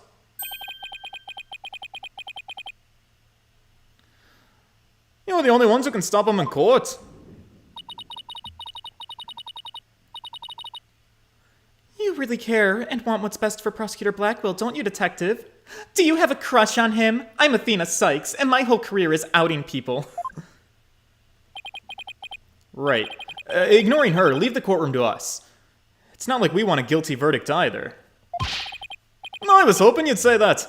You're the only ones who can stop him in court. You really care and want what's best for Prosecutor Blackwell, don't you, Detective? Do you have a crush on him? I'm Athena Sykes, and my whole career is outing people. Right. Ignoring her, leave the courtroom to us. It's not like we want a guilty verdict either. No, I was hoping you'd say that.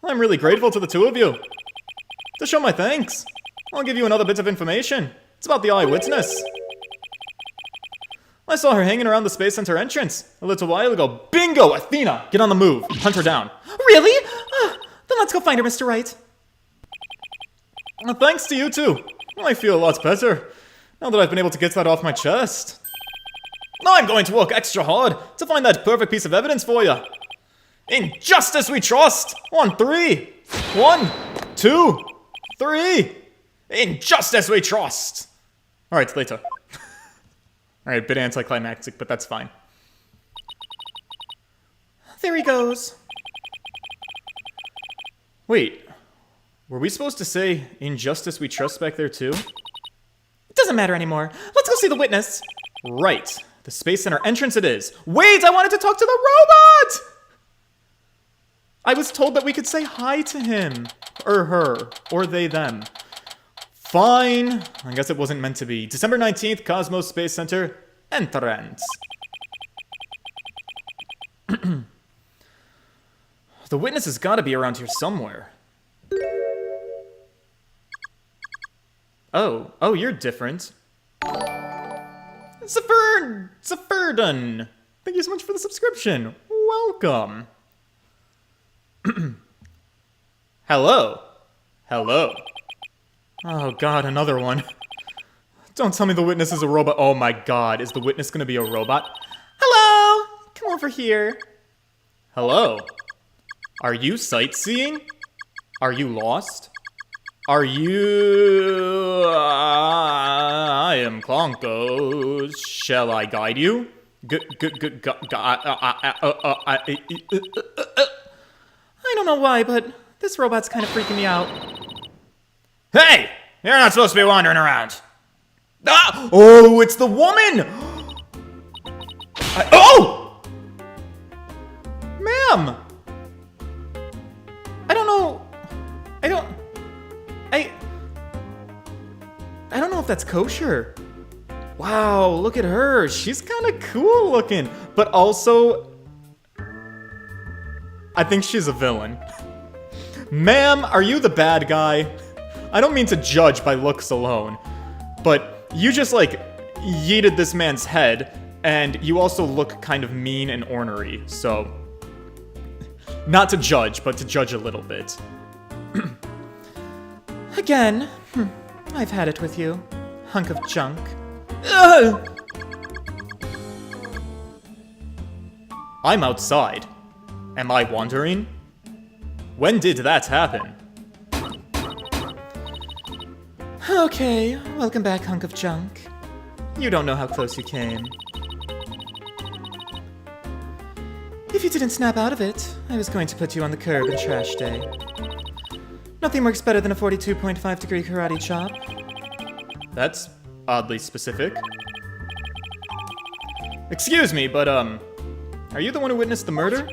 I'm really grateful to the two of you. To show my thanks, I'll give you another bit of information. It's about the eyewitness. I saw her hanging around the Space Center entrance a little while ago. Bingo! Athena! Get on the move. Hunt her down. Really? Then let's go find her, Mr. Wright. Thanks to you, too. I feel a lot better now that I've been able to get that off my chest. Now I'm going to work extra hard to find that perfect piece of evidence for you. In justice we trust! On three! 1, 2, 3! In justice we trust! Alright, later. Alright, bit anticlimactic, but that's fine. There he goes. Wait, were we supposed to say, in justice we trust back there too? It doesn't matter anymore. Let's go see the witness. Right, the Space Center entrance it is. Wait, I wanted to talk to the robot! I was told that we could say hi to him. Or her. Or they, them. Fine. I guess it wasn't meant to be. December 19th, Cosmos Space Center. Entrance. The witness has got to be around here somewhere. Oh, you're different. Zafurdun. Thank you so much for the subscription. Welcome. Hello. Oh god, another one. Don't tell me the witness is a robot. Oh my god, is the witness gonna be a robot? Hello! Come over here. Hello. Are you sightseeing? Are you lost? Are you... I am Clonko. Shall I guide you? I don't know why, but this robot's kind of freaking me out. Hey! You're not supposed to be wandering around. Ah! Oh, it's the woman! Oh! Ma'am! I don't know if that's kosher. Wow, look at her. She's kind of cool looking. But also, I think she's a villain. Ma'am, are you the bad guy? I don't mean to judge by looks alone, but you just, like, yeeted this man's head, and you also look kind of mean and ornery, so... Not to judge, but to judge a little bit. Again, I've had it with you, hunk of junk. Ugh! I'm outside. Am I wandering? When did that happen? Okay, welcome back, hunk of junk. You don't know how close you came. If you didn't snap out of it, I was going to put you on the curb in trash day. Nothing works better than a 42.5-degree karate chop. That's oddly specific. Excuse me, but, are you the one who witnessed the murder?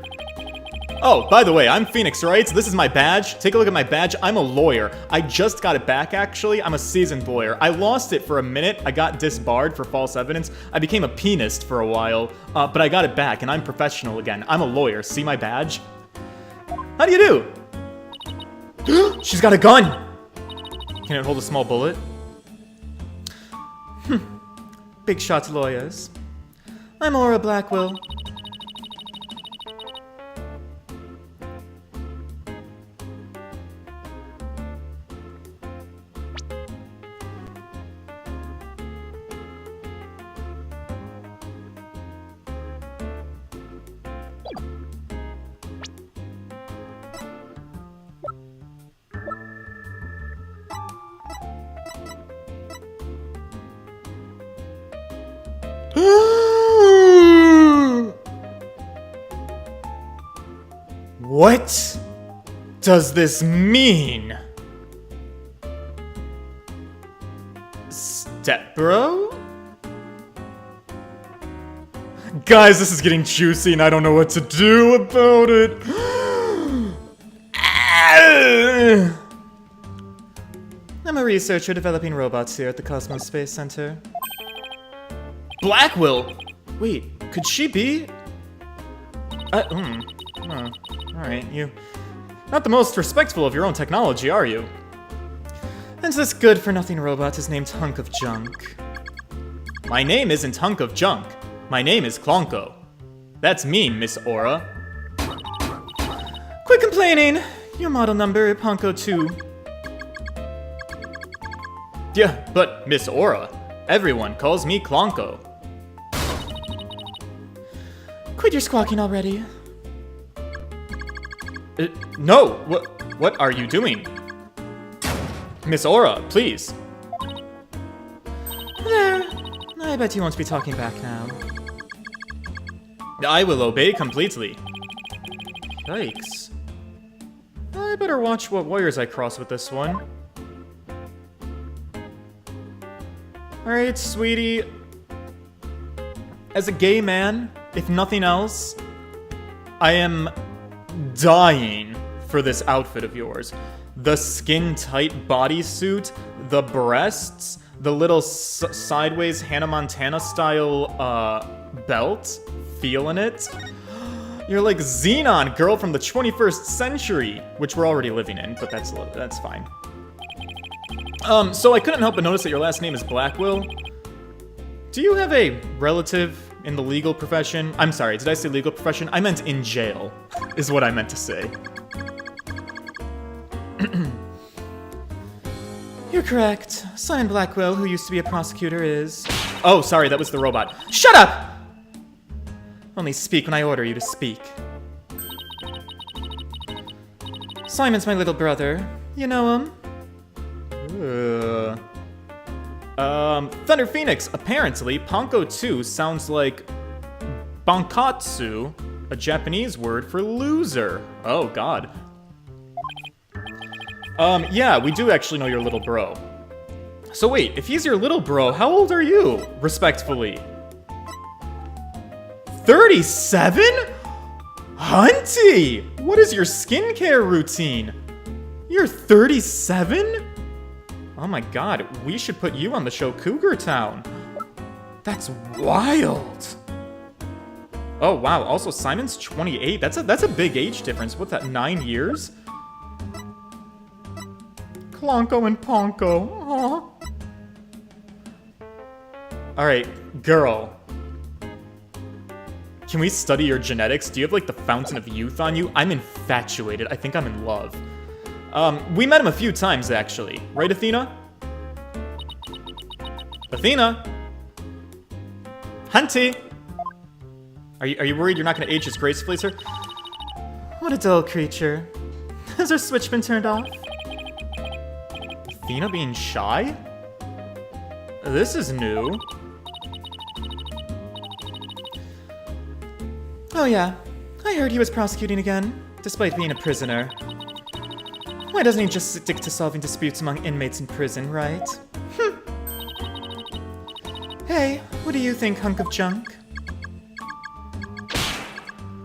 Oh, by the way, I'm Phoenix, right? This is my badge. Take a look at my badge. I'm a lawyer. I just got it back, actually. I'm a seasoned lawyer. I lost it for a minute. I got disbarred for false evidence. I became a penist for a while, but I got it back, and I'm professional again. I'm a lawyer. See my badge? How do you do? She's got a gun! Can it hold a small bullet? Big shots lawyers. I'm Aura Blackwell. What does this mean? Stepbro? Guys, this is getting juicy and I don't know what to do about it. I'm a researcher developing robots here at the Cosmos Space Center. Blackwell? Wait, could she be? Alright, you... Not the most respectful of your own technology, are you? And this good-for-nothing robot is named Hunk of Junk. My name isn't Hunk of Junk. My name is Klonko. That's me, Miss Aura. Quit complaining! Your model number, Ponko 2. Yeah, but Miss Aura, everyone calls me Klonko. Quit your squawking already. No! What are you doing? Miss Aura, please. There. I bet you won't be talking back now. I will obey completely. Yikes. I better watch what wires I cross with this one. Alright, sweetie. As a gay man, if nothing else, I am dying for this outfit of yours. The skin-tight bodysuit, the breasts, the little sideways Hannah Montana-style, belt. Feeling it. You're like Xenon, girl from the 21st century, which we're already living in, but that's fine. So I couldn't help but notice that your last name is Blackwell. Do you have a relative in the legal profession? I'm sorry, did I say legal profession? I meant in jail, is what I meant to say. You're correct. Simon Blackwell, who used to be a prosecutor, is... Oh, sorry, that was the robot. Shut up! Only speak when I order you to speak. Simon's my little brother. You know him? Thunder Phoenix, apparently, Ponko 2 sounds like Bankatsu, a Japanese word for loser. Oh, God. Yeah, we do actually know your little bro. So wait, if he's your little bro, how old are you, respectfully? 37? Hunty! What is your skincare routine? You're 37? Oh my god, we should put you on the show Cougar Town. That's wild. Oh wow, also Simon's 28. That's a big age difference. What's that, 9 years? Klonko and Ponko. Aww. Alright, girl. Can we study your genetics? Do you have, like, the fountain of youth on you? I'm infatuated. I think I'm in love. We met him a few times, actually. Right, Athena? Athena? Hunty! Are you worried you're not gonna age as gracefully, sir? What a dull creature. Has our switch been turned off? Athena being shy? This is new. Oh yeah, I heard he was prosecuting again, despite being a prisoner. Why doesn't he just stick to solving disputes among inmates in prison, right? Hey, what do you think, hunk of junk?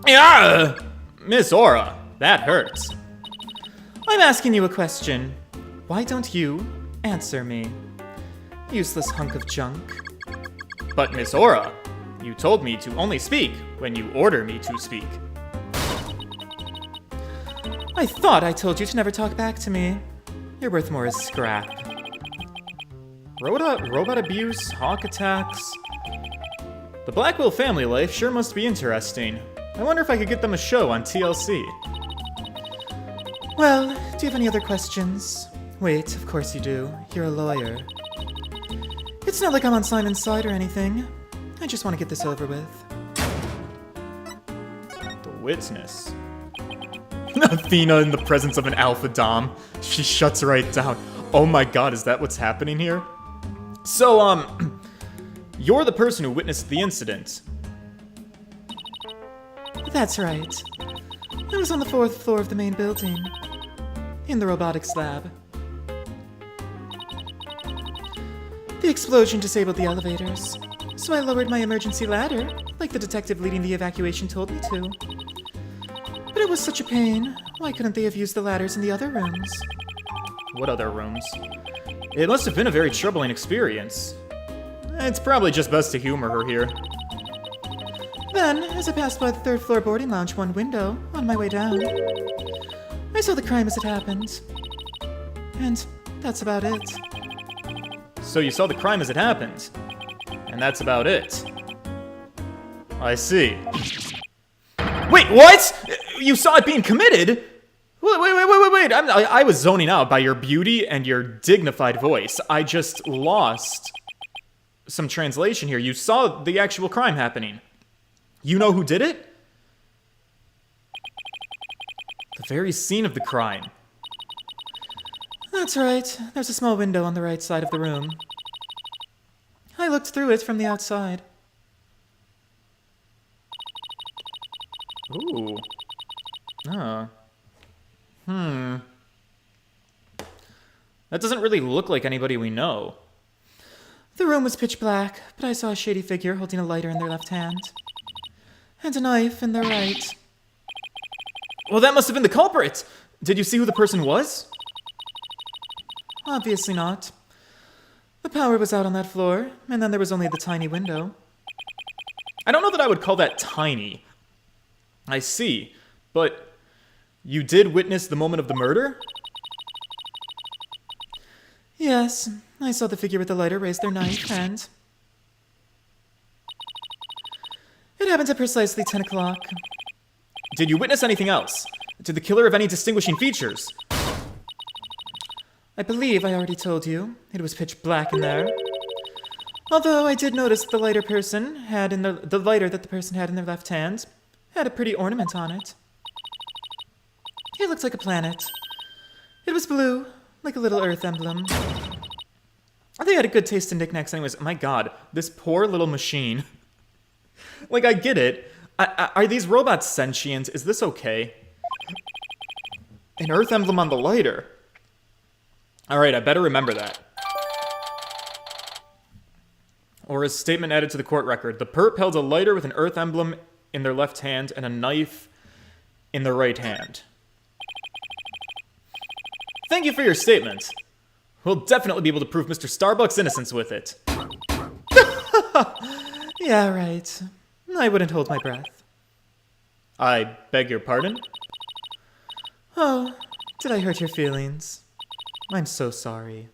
Yeah! Miss Aura, that hurts. I'm asking you a question. Why don't you answer me? Useless hunk of junk. But Miss Aura, you told me to only speak when you order me to speak. I thought I told you to never talk back to me. You're worth more as scrap. Robot abuse, hawk attacks. The Blackwell family life sure must be interesting. I wonder if I could get them a show on TLC. Well, do you have any other questions? Wait, of course you do. You're a lawyer. It's not like I'm on Simon's side or anything. I just want to get this over with. The witness. Athena in the presence of an alpha dom. She shuts right down. Oh my god, is that what's happening here? So, you're the person who witnessed the incident. That's right. I was on the 4th floor of the main building. In the robotics lab. The explosion disabled the elevators, so I lowered my emergency ladder, like the detective leading the evacuation told me to. But it was such a pain. Why couldn't they have used the ladders in the other rooms? What other rooms? It must have been a very troubling experience. It's probably just best to humor her here. Then, as I passed by the 3rd floor boarding lounge one window, on my way down, I saw the crime as it happened. And that's about it. So you saw the crime as it happened, and that's about it. I see. Wait, what? You saw it being committed? Wait. I was zoning out by your beauty and your dignified voice. I just lost some translation here. You saw the actual crime happening. You know who did it? The very scene of the crime. That's right. There's a small window on the right side of the room. I looked through it from the outside. Ooh. Oh. That doesn't really look like anybody we know. The room was pitch black, but I saw a shady figure holding a lighter in their left hand. And a knife in their right. Well, that must have been the culprit! Did you see who the person was? Obviously not. The power was out on that floor, and then there was only the tiny window. I don't know that I would call that tiny. I see, but you did witness the moment of the murder? Yes, I saw the figure with the lighter raise their knife, and... it happened at precisely 10 o'clock. Did you witness anything else? Did the killer have any distinguishing features? I believe I already told you. It was pitch black in there. Although I did notice the lighter person had in the lighter that the person had in their left hand had a pretty ornament on it. It looked like a planet. It was blue, like a little Earth emblem. They had a good taste in knickknacks anyways. My god, this poor little machine. Like, I get it. Are these robots sentient? Is this okay? An Earth emblem on the lighter. Alright, I better remember that. Or a statement added to the court record. The perp held a lighter with an Earth emblem in their left hand and a knife in their right hand. Thank you for your statement. We'll definitely be able to prove Mr. Starbucks' innocence with it. Yeah, right. I wouldn't hold my breath. I beg your pardon? Oh, did I hurt your feelings? I'm so sorry.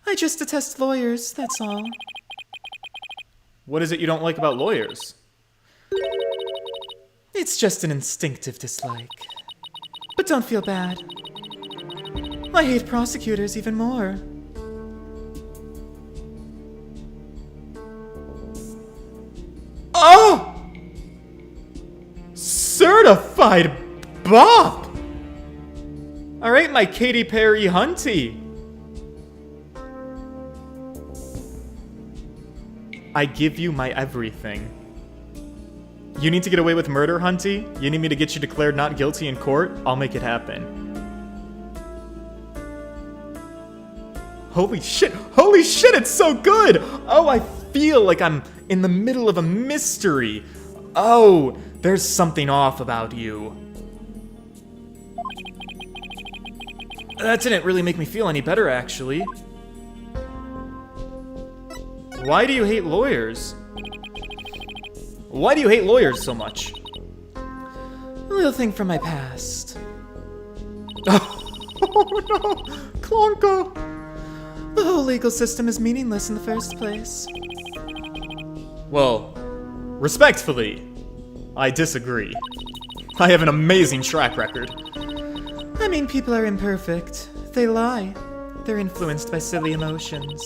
I just detest lawyers, that's all. What is it you don't like about lawyers? It's just an instinctive dislike. But don't feel bad. I hate prosecutors even more. Oh! Certified Bop! Alright, my Katy Perry Hunty. I give you my everything. You need to get away with murder, Hunty? You need me to get you declared not guilty in court? I'll make it happen. Holy shit, it's so good! Oh, I feel like I'm in the middle of a mystery. Oh, there's something off about you. That didn't really make me feel any better, actually. Why do you hate lawyers? Why do you hate lawyers so much? A little thing from my past. Oh no, Klonko. The whole legal system is meaningless in the first place. Well, respectfully, I disagree. I have an amazing track record. I mean, people are imperfect. They lie. They're influenced by silly emotions.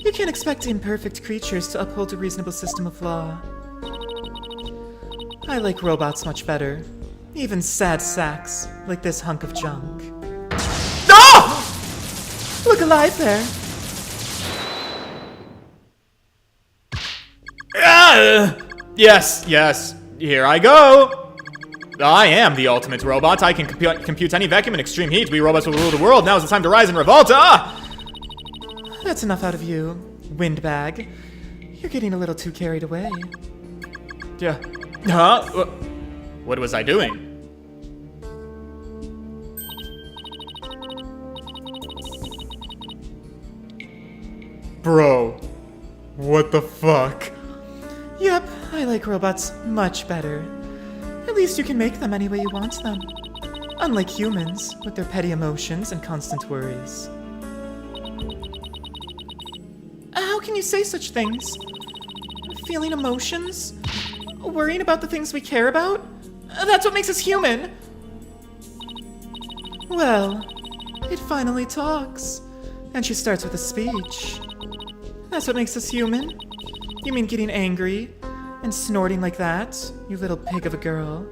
You can't expect imperfect creatures to uphold a reasonable system of law. I like robots much better. Even sad sacks, like this hunk of junk. Ah! Look alive there. Yes, here I go. I am the ultimate robot. I can compute any vacuum in extreme heat. We robots will rule the world. Now is the time to rise and revolt. That's enough out of you, windbag. You're getting a little too carried away. Yeah. Huh? What was I doing? Bro, what the fuck? Yep, I like robots much better. At least you can make them any way you want them. Unlike humans, with their petty emotions and constant worries. How can you say such things? Feeling emotions? Worrying about the things we care about? That's what makes us human! Well, it finally talks. And she starts with a speech. That's what makes us human? You mean getting angry and snorting like that, you little pig of a girl?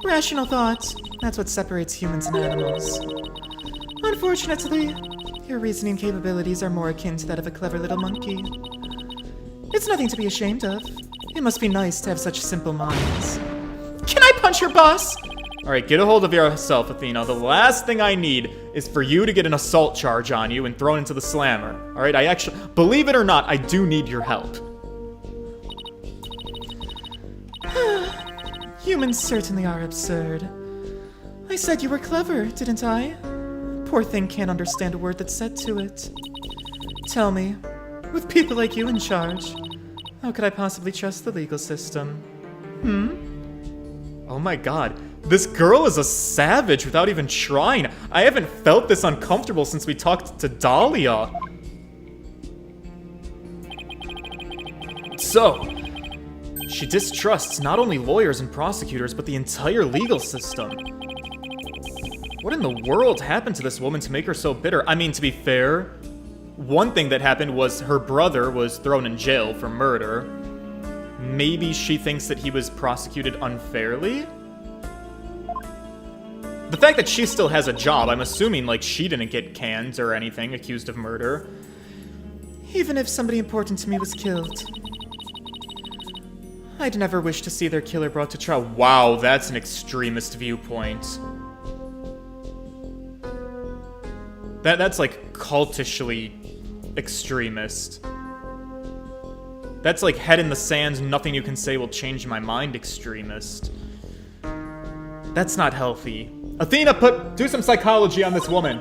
Rational thought, that's what separates humans and animals. Unfortunately, your reasoning capabilities are more akin to that of a clever little monkey. It's nothing to be ashamed of. It must be nice to have such simple minds. Can I punch your boss? Alright, get a hold of yourself, Athena. The last thing I need is for you to get an assault charge on you and thrown into the slammer. Alright, I actually, believe it or not, I do need your help. Humans certainly are absurd. I said you were clever, didn't I? Poor thing can't understand a word that's said to it. Tell me, with people like you in charge, how could I possibly trust the legal system? Oh my god. This girl is a savage without even trying. I haven't felt this uncomfortable since we talked to Dahlia. So, she distrusts not only lawyers and prosecutors, but the entire legal system. What in the world happened to this woman to make her so bitter? I mean, to be fair, one thing that happened was her brother was thrown in jail for murder. Maybe she thinks that he was prosecuted unfairly? The fact that she still has a job, I'm assuming, like, she didn't get canned or anything, accused of murder. Even if somebody important to me was killed, I'd never wish to see their killer brought to trial. Wow, that's an extremist viewpoint. That's like cultishly extremist. That's like head in the sand, nothing you can say will change my mind extremist. That's not healthy. Athena, do some psychology on this woman.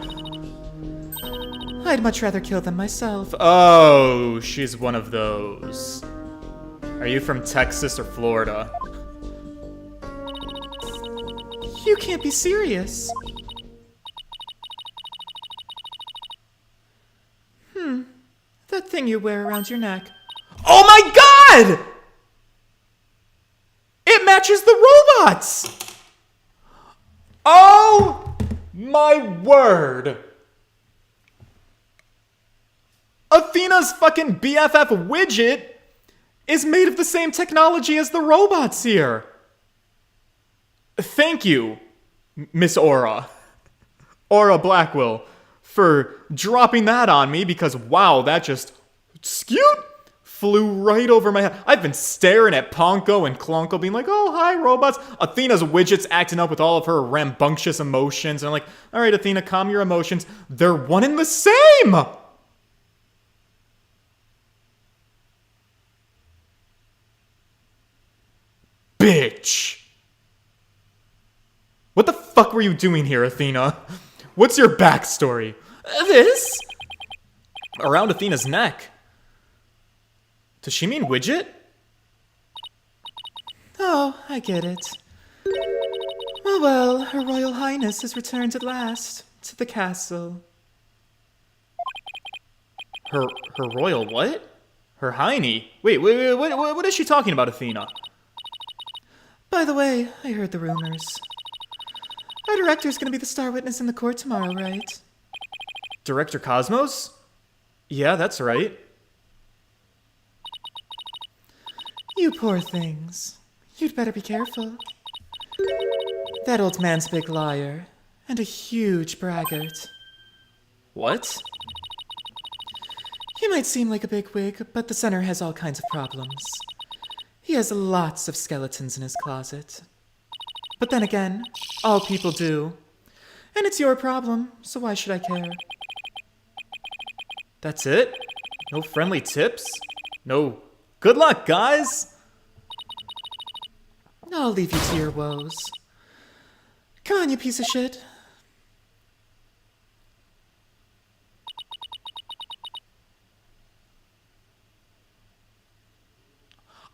I'd much rather kill them myself. Oh, she's one of those. Are you from Texas or Florida? You can't be serious. That thing you wear around your neck. Oh my god! It matches the robots! Oh my word! Athena's fucking BFF widget is made of the same technology as the robots here. Thank you, Miss Aura. Aura Blackwell, for dropping that on me because, wow, that just... Skew? flew right over my head. I've been staring at Ponko and Klonko being like, oh, hi, robots. Athena's widget's acting up with all of her rambunctious emotions. And I'm like, all right, Athena, calm your emotions. They're one and the same. Bitch. What the fuck were you doing here, Athena? What's your backstory? This? Around Athena's neck. Does she mean widget? Oh, I get it. Oh well, Her Royal Highness has returned at last to the castle. Her royal what? Her hiney? Wait, what is she talking about, Athena? By the way, I heard the rumors. Our director's gonna be the star witness in the court tomorrow, right? Director Cosmos? Yeah, that's right. You poor things. You'd better be careful. That old man's a big liar, and a huge braggart. What? He might seem like a bigwig, but the center has all kinds of problems. He has lots of skeletons in his closet. But then again, all people do. And it's your problem, so why should I care? That's it? No friendly tips? No good luck, guys? I'll leave you to your woes. Come on, you piece of shit.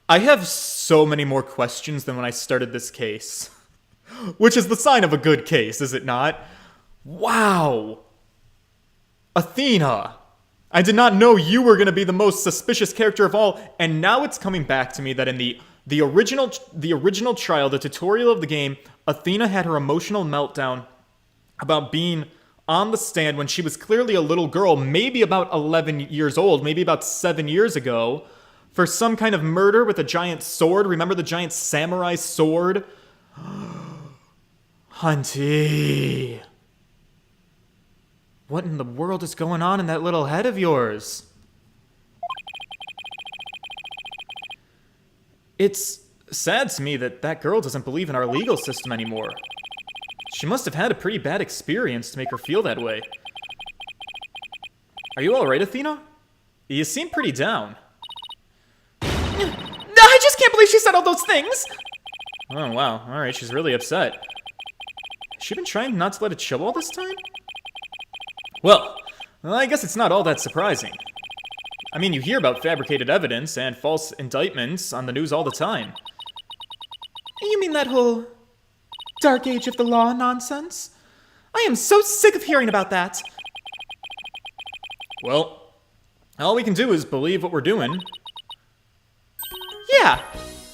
I have so many more questions than when I started this case. Which is the sign of a good case, is it not? Wow! Athena! I did not know you were going to be the most suspicious character of all, and now it's coming back to me that in the original trial, the tutorial of the game, Athena had her emotional meltdown about being on the stand when she was clearly a little girl, maybe about 11 years old, maybe about 7 years ago, for some kind of murder with a giant sword. Remember the giant samurai sword? Hunty. What in the world is going on in that little head of yours? It's sad to me that that girl doesn't believe in our legal system anymore. She must have had a pretty bad experience to make her feel that way. Are you alright, Athena? You seem pretty down. I just can't believe she said all those things! Oh, wow. Alright, she's really upset. Has she been trying not to let it show all this time? Well, I guess it's not all that surprising. I mean, you hear about fabricated evidence and false indictments on the news all the time. You mean that whole dark age of the law nonsense? I am so sick of hearing about that. Well, all we can do is believe what we're doing. Yeah,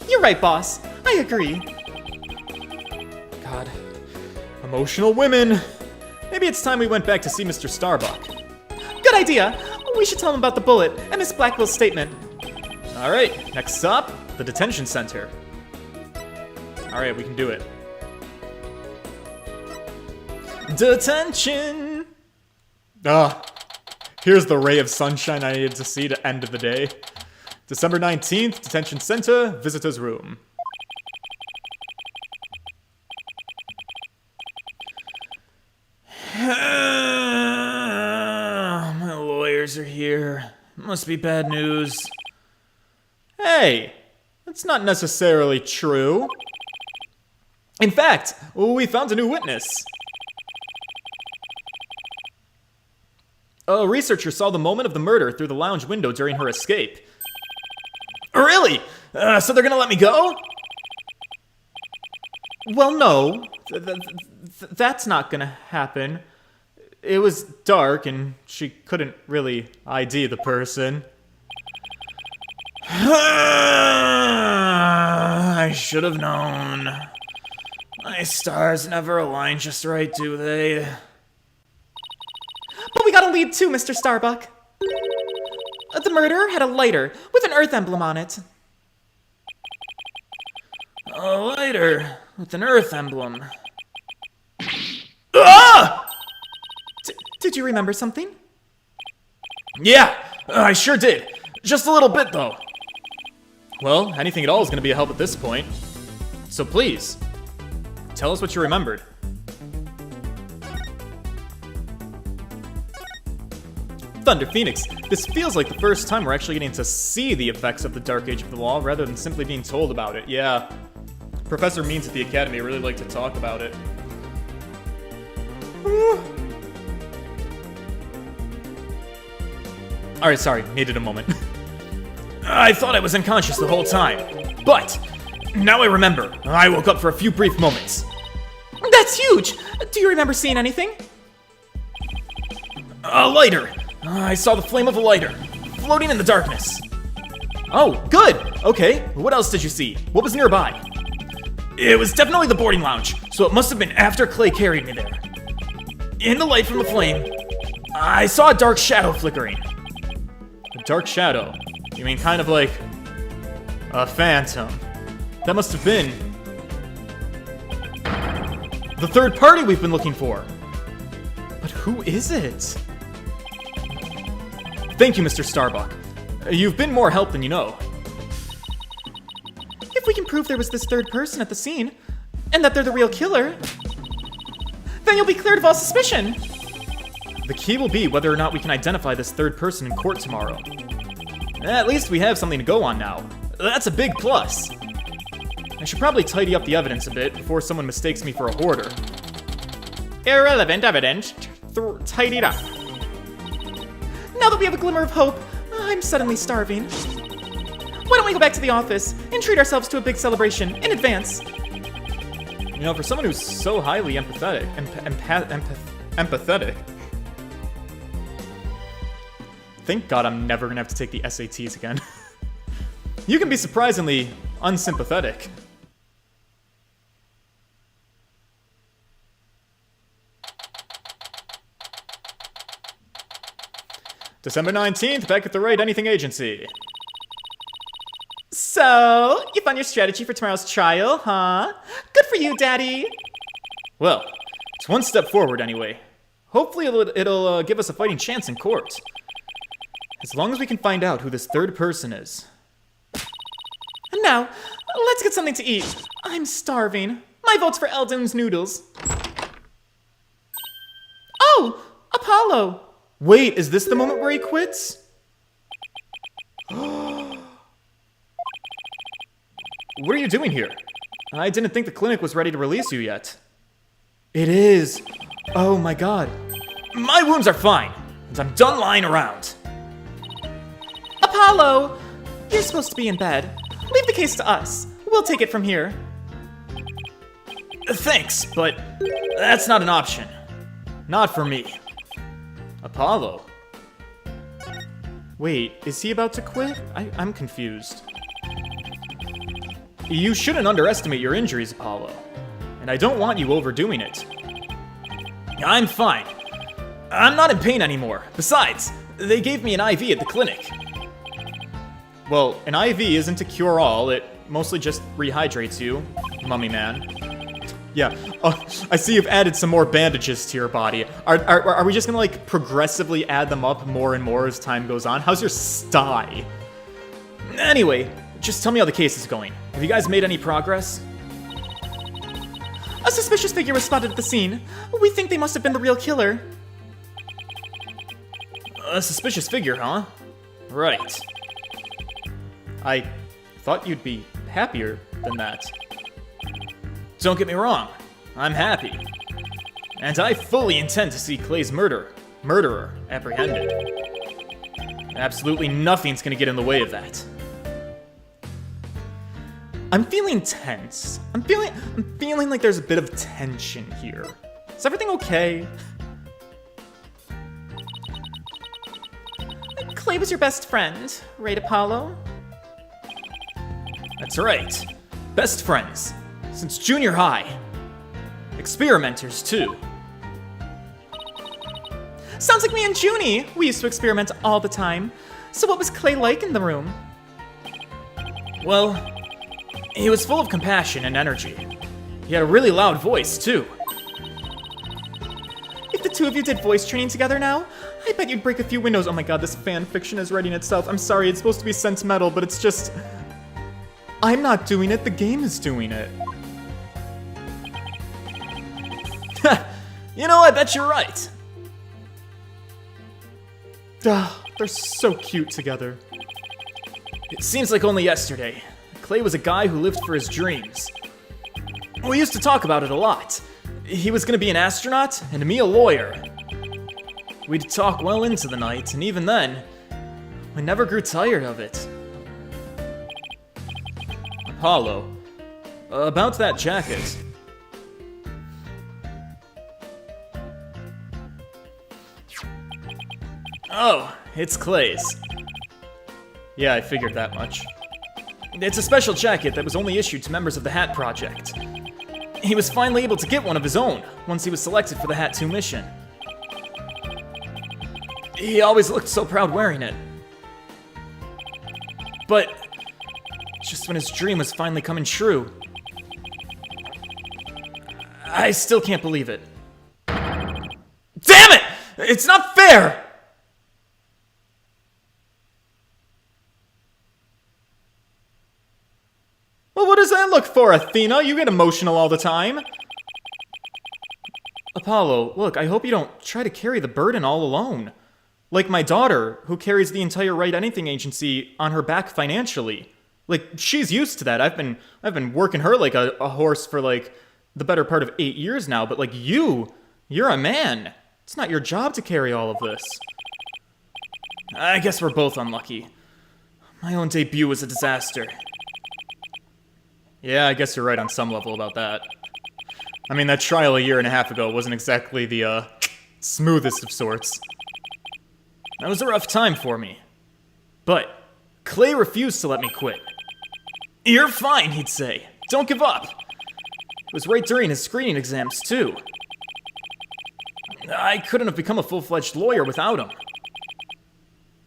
you're right, boss. I agree. God. Emotional women. Maybe it's time we went back to see Mr. Starbuck. Good idea. We should tell him about the bullet and Miss Blackwell's statement. Alright, next stop, the detention center. Alright, we can do it. Detention! Here's the ray of sunshine I needed to see to end the day. December 19th, detention center, visitor's room. My lawyers are here. Must be bad news. Hey, that's not necessarily true. In fact, we found a new witness. A researcher saw the moment of the murder through the lounge window during her escape. Really? So they're gonna let me go? Well, no. That's not gonna happen. It was dark and she couldn't really ID the person. I should have known. My stars never align just right, do they? But we got a lead too, Mr. Starbuck. The murderer had a lighter with an Earth emblem on it. A lighter with an Earth emblem. Ah! Did you remember something? Yeah, I sure did. Just a little bit, though. Well, anything at all is going to be a help at this point. So please, tell us what you remembered. Thunder Phoenix, this feels like the first time we're actually getting to see the effects of the Dark Age of the Law rather than simply being told about it. Yeah, Professor Means at the Academy really like to talk about it. Alright, sorry, needed a moment. I thought I was unconscious the whole time, but now I remember. I woke up for a few brief moments. That's huge! Do you remember seeing anything? A lighter. I saw the flame of a lighter, floating in the darkness. Oh, good! Okay, what else did you see? What was nearby? It was definitely the boarding lounge, so it must have been after Clay carried me there. In the light from the flame, I saw a dark shadow flickering. A dark shadow? You mean kind of like a phantom? That must have been the third party we've been looking for. But who is it? Thank you, Mr. Starbuck. You've been more help than you know. If we can prove there was this third person at the scene, and that they're the real killer, then you'll be cleared of all suspicion. The key will be whether or not we can identify this third person in court tomorrow. At least we have something to go on now. That's a big plus. I should probably tidy up the evidence a bit before someone mistakes me for a hoarder. Irrelevant evidence. Tidied up. Now that we have a glimmer of hope, I'm suddenly starving. Why don't we go back to the office and treat ourselves to a big celebration in advance? You know, for someone who's so highly empathetic, empathetic. Thank God I'm never gonna have to take the SATs again. You can be surprisingly unsympathetic. December 19th, back at the Right Anything Agency. So, you found your strategy for tomorrow's trial, huh? Good for you, Daddy. Well, it's one step forward anyway. Hopefully it'll give us a fighting chance in court. As long as we can find out who this third person is. And now, let's get something to eat. I'm starving. My vote's for Eldon's noodles. Oh, Apollo. Wait, is this the moment where he quits? What are you doing here? I didn't think the clinic was ready to release you yet. It is. Oh my God. My wounds are fine, and I'm done lying around. Apollo! You're supposed to be in bed. Leave the case to us. We'll take it from here. Thanks, but that's not an option. Not for me. Apollo? Wait, is he about to quit? I'm confused. You shouldn't underestimate your injuries, Apollo. And I don't want you overdoing it. I'm fine. I'm not in pain anymore. Besides, they gave me an IV at the clinic. Well, an IV isn't a cure-all. It mostly just rehydrates you, mummy man. Yeah, I see you've added some more bandages to your body. Are we just gonna, like, progressively add them up more and more as time goes on? How's your sty? Anyway, just tell me how the case is going. Have you guys made any progress? A suspicious figure was spotted at the scene. We think they must have been the real killer. A suspicious figure, huh? Right. I thought you'd be happier than that. Don't get me wrong, I'm happy. And I fully intend to see Clay's murderer apprehended. Absolutely nothing's gonna get in the way of that. I'm feeling tense. I'm feeling like there's a bit of tension here. Is everything okay? Clay was your best friend, right, Apollo? That's right. Best friends. Since junior high. Experimenters, too. Sounds like me and Junie. We used to experiment all the time. So what was Clay like in the room? Well, he was full of compassion and energy. He had a really loud voice, too. If the two of you did voice training together now, I bet you'd break a few windows. Oh my God, this fan fiction is writing itself. I'm sorry, it's supposed to be sentimental, but it's just... I'm not doing it, the game is doing it. You know, I bet you're right. They're so cute together. It seems like only yesterday, Clay was a guy who lived for his dreams. We used to talk about it a lot. He was gonna be an astronaut, and me a lawyer. We'd talk well into the night, and even then, we never grew tired of it. Apollo, about that jacket. Oh, it's Clay's. Yeah, I figured that much. It's a special jacket that was only issued to members of the Hat Project. He was finally able to get one of his own once he was selected for the Hat 2 mission. He always looked so proud wearing it. But just when his dream was finally coming true, I still can't believe it. Damn it! It's not fair! Well, what does that look for, Athena? You get emotional all the time. Apollo, look, I hope you don't try to carry the burden all alone. Like my daughter, who carries the entire Write Anything agency on her back financially. Like, she's used to that. I've been working her like a horse for like the better part of 8 years now, but like you're a man. It's not your job to carry all of this. I guess we're both unlucky. My own debut was a disaster. Yeah, I guess you're right on some level about that. I mean, that trial a year and a half ago wasn't exactly the, smoothest of sorts. That was a rough time for me. But Clay refused to let me quit. You're fine, he'd say. Don't give up. It was right during his screening exams, too. I couldn't have become a full-fledged lawyer without him.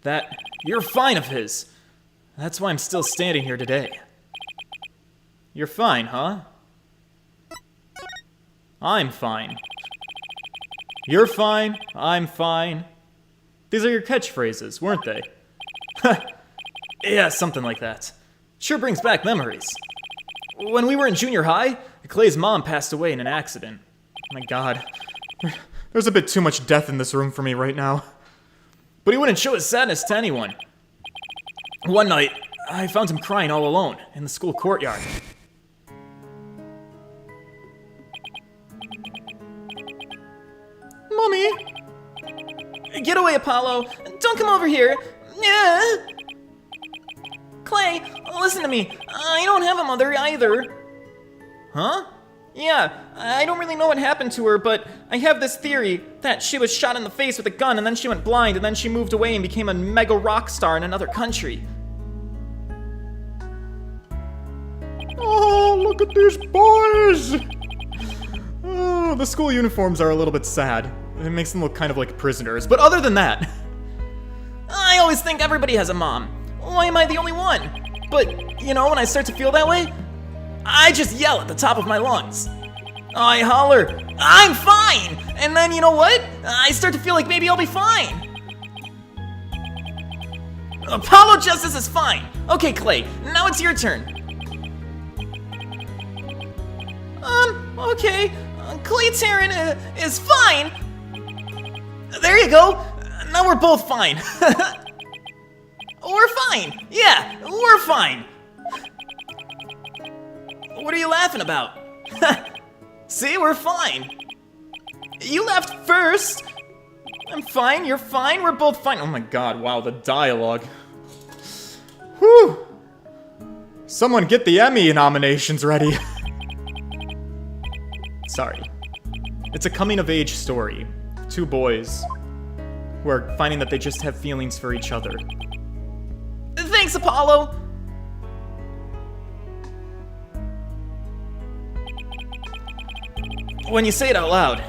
That "you're fine" of his. That's why I'm still standing here today. You're fine, huh? I'm fine. You're fine, I'm fine. These are your catchphrases, weren't they? Yeah, something like that. Sure brings back memories. When we were in junior high, Clay's mom passed away in an accident. My God. There's a bit too much death in this room for me right now. But he wouldn't show his sadness to anyone. One night, I found him crying all alone in the school courtyard. Mommy! Get away, Apollo! Don't come over here! Yeah. Clay, listen to me. I don't have a mother either. Huh? Yeah, I don't really know what happened to her, but I have this theory that she was shot in the face with a gun and then she went blind and then she moved away and became a mega rock star in another country. Oh, look at these boys! Oh, the school uniforms are a little bit sad. It makes them look kind of like prisoners, but other than that... I always think everybody has a mom. Why am I the only one? But, you know, when I start to feel that way, I just yell at the top of my lungs. I holler, "I'm fine!" And then, you know what? I start to feel like maybe I'll be fine. Apollo Justice is fine. Okay, Clay, now it's your turn. Okay. Clay Taryn is fine. There you go. Now we're both fine. We're fine. Yeah, we're fine. What are you laughing about? See, we're fine. You laughed first. I'm fine, you're fine, we're both fine. Oh my God, wow, the dialogue. Whew. Someone get the Emmy nominations ready. Sorry. It's a coming-of-age story. Two boys who are finding that they just have feelings for each other. Thanks, Apollo! When you say it out loud,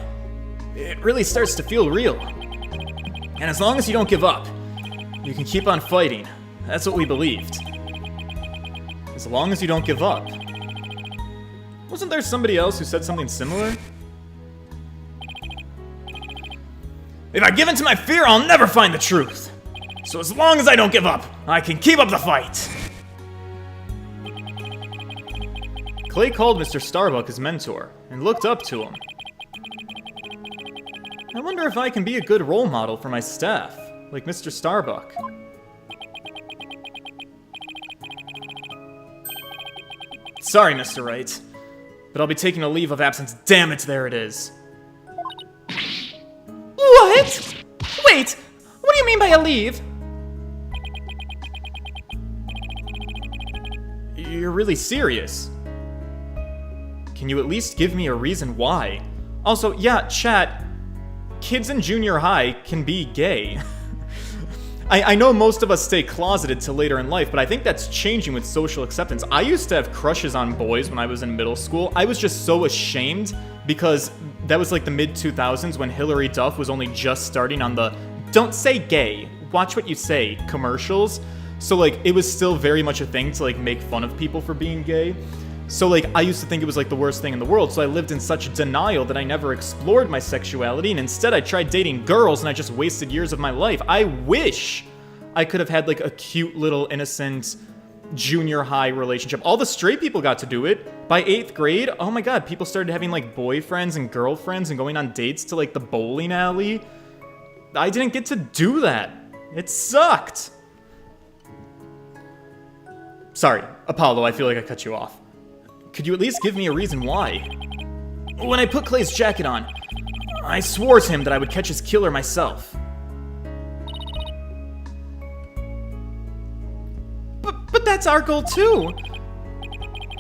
it really starts to feel real. And as long as you don't give up, you can keep on fighting. That's what we believed. As long as you don't give up. Wasn't there somebody else who said something similar? If I give in to my fear, I'll never find the truth. So as long as I don't give up, I can keep up the fight. Clay called Mr. Starbuck his mentor and looked up to him. I wonder if I can be a good role model for my staff, like Mr. Starbuck. Sorry, Mr. Wright, but I'll be taking a leave of absence. Damn it, there it is. What? Wait, what do you mean by a leave? You're really serious. Can you at least give me a reason why? Also, yeah, chat, kids in junior high can be gay. I know most of us stay closeted till later in life, but I think that's changing with social acceptance. I used to have crushes on boys when I was in middle school. I was just so ashamed because that was like the mid-2000s when Hilary Duff was only just starting on the "don't say gay, watch what you say" commercials. So like it was still very much a thing to like make fun of people for being gay. So like I used to think it was like the worst thing in the world, so I lived in such denial that I never explored my sexuality, and instead I tried dating girls and I just wasted years of my life. I wish I could have had like a cute little innocent junior high relationship. All the straight people got to do it. By 8th grade, oh my god, people started having like boyfriends and girlfriends and going on dates to like the bowling alley. I didn't get to do that. It sucked. Sorry, Apollo, I feel like I cut you off. Could you at least give me a reason why? When I put Clay's jacket on, I swore to him that I would catch his killer myself. But that's our goal too.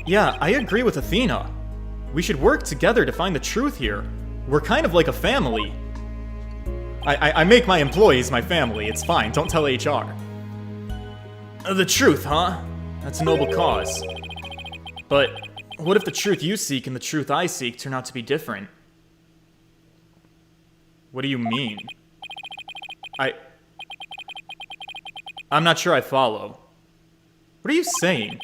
Yeah, I agree with Athena. We should work together to find the truth here. We're kind of like a family. I make my employees my family, it's fine, don't tell HR. The truth, huh? That's a noble cause. But what if the truth you seek and the truth I seek turn out to be different? What do you mean? I'm not sure I follow. What are you saying?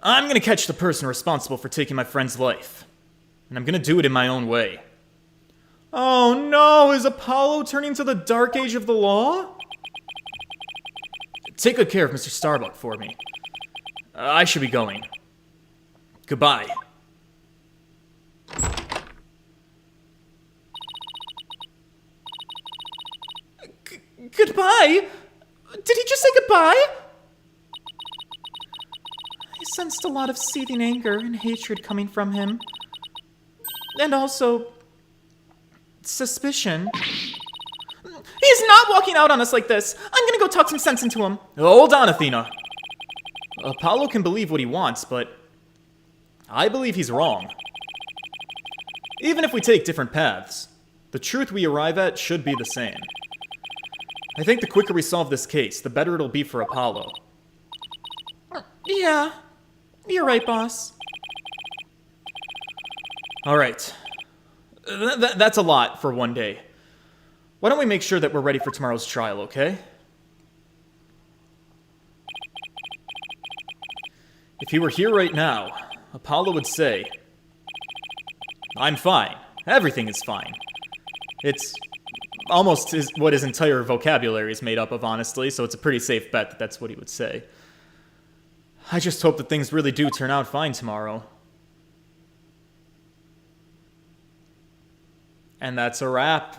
I'm gonna catch the person responsible for taking my friend's life. And I'm gonna do it in my own way. Oh no, is Apollo turning to the dark age of the law? Take good care of Mr. Starbuck for me. I should be going. Goodbye. Goodbye? Did he just say goodbye? I sensed a lot of seething anger and hatred coming from him. And also suspicion. He's not walking out on us like this. I'm gonna go talk some sense into him. Hold on, Athena. Apollo can believe what he wants, but I believe he's wrong. Even if we take different paths, the truth we arrive at should be the same. I think the quicker we solve this case, the better it'll be for Apollo. Yeah, you're right, boss. Alright. That's a lot for one day. Why don't we make sure that we're ready for tomorrow's trial, okay? If he were here right now, Apollo would say, "I'm fine. Everything is fine." It's almost what his entire vocabulary is made up of, honestly, so it's a pretty safe bet that that's what he would say. I just hope that things really do turn out fine tomorrow. And that's a wrap.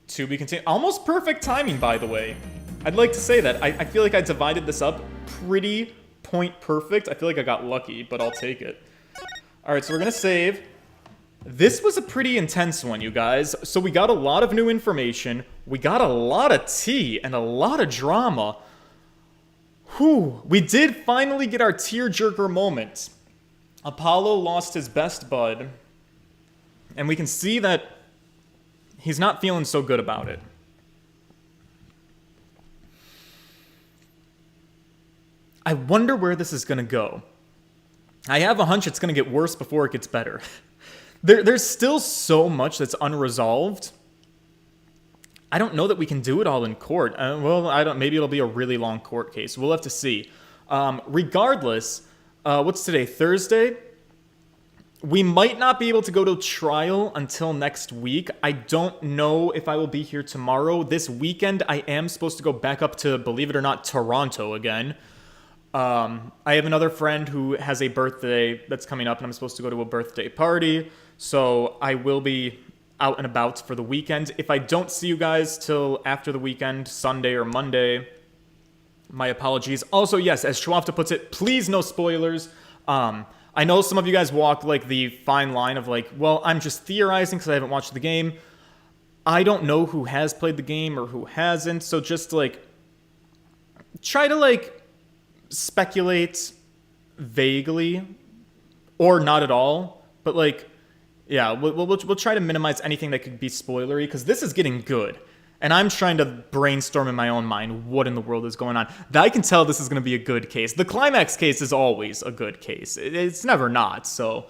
To be continued. Almost perfect timing, by the way. I'd like to say that. I feel like I divided this up pretty point perfect. I feel like I got lucky, but I'll take it. Alright, so we're gonna save. This was a pretty intense one, you guys. So we got a lot of new information. We got a lot of tea and a lot of drama. Whew. We did finally get our tearjerker moment. Apollo lost his best bud. And we can see that he's not feeling so good about it. I wonder where this is going to go. I have a hunch it's going to get worse before it gets better. There's still so much that's unresolved. I don't know that we can do it all in court. Well, maybe it'll be a really long court case. We'll have to see. Regardless, what's today? Thursday? We might not be able to go to trial until next week. I don't know if I will be here tomorrow. This weekend, I am supposed to go back up to, believe it or not, Toronto again. I have another friend who has a birthday that's coming up, and I'm supposed to go to a birthday party. So I will be out and about for the weekend. If I don't see you guys till after the weekend, Sunday or Monday, my apologies. Also, yes, as Schwafta puts it, please no spoilers. I know some of you guys walk like the fine line of like, well, I'm just theorizing because I haven't watched the game. I don't know who has played the game or who hasn't, so just like try to like speculate vaguely or not at all, but like, yeah, we'll try to minimize anything that could be spoilery because this is getting good. And I'm trying to brainstorm in my own mind what in the world is going on. I can tell this is going to be a good case. The climax case is always a good case. It's never not. So,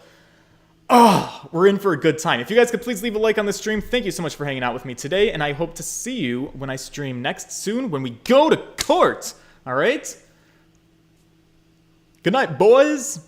we're in for a good time. If you guys could please leave a like on the stream. Thank you so much for hanging out with me today. And I hope to see you when I stream next soon when we go to court. All right? Good night, boys.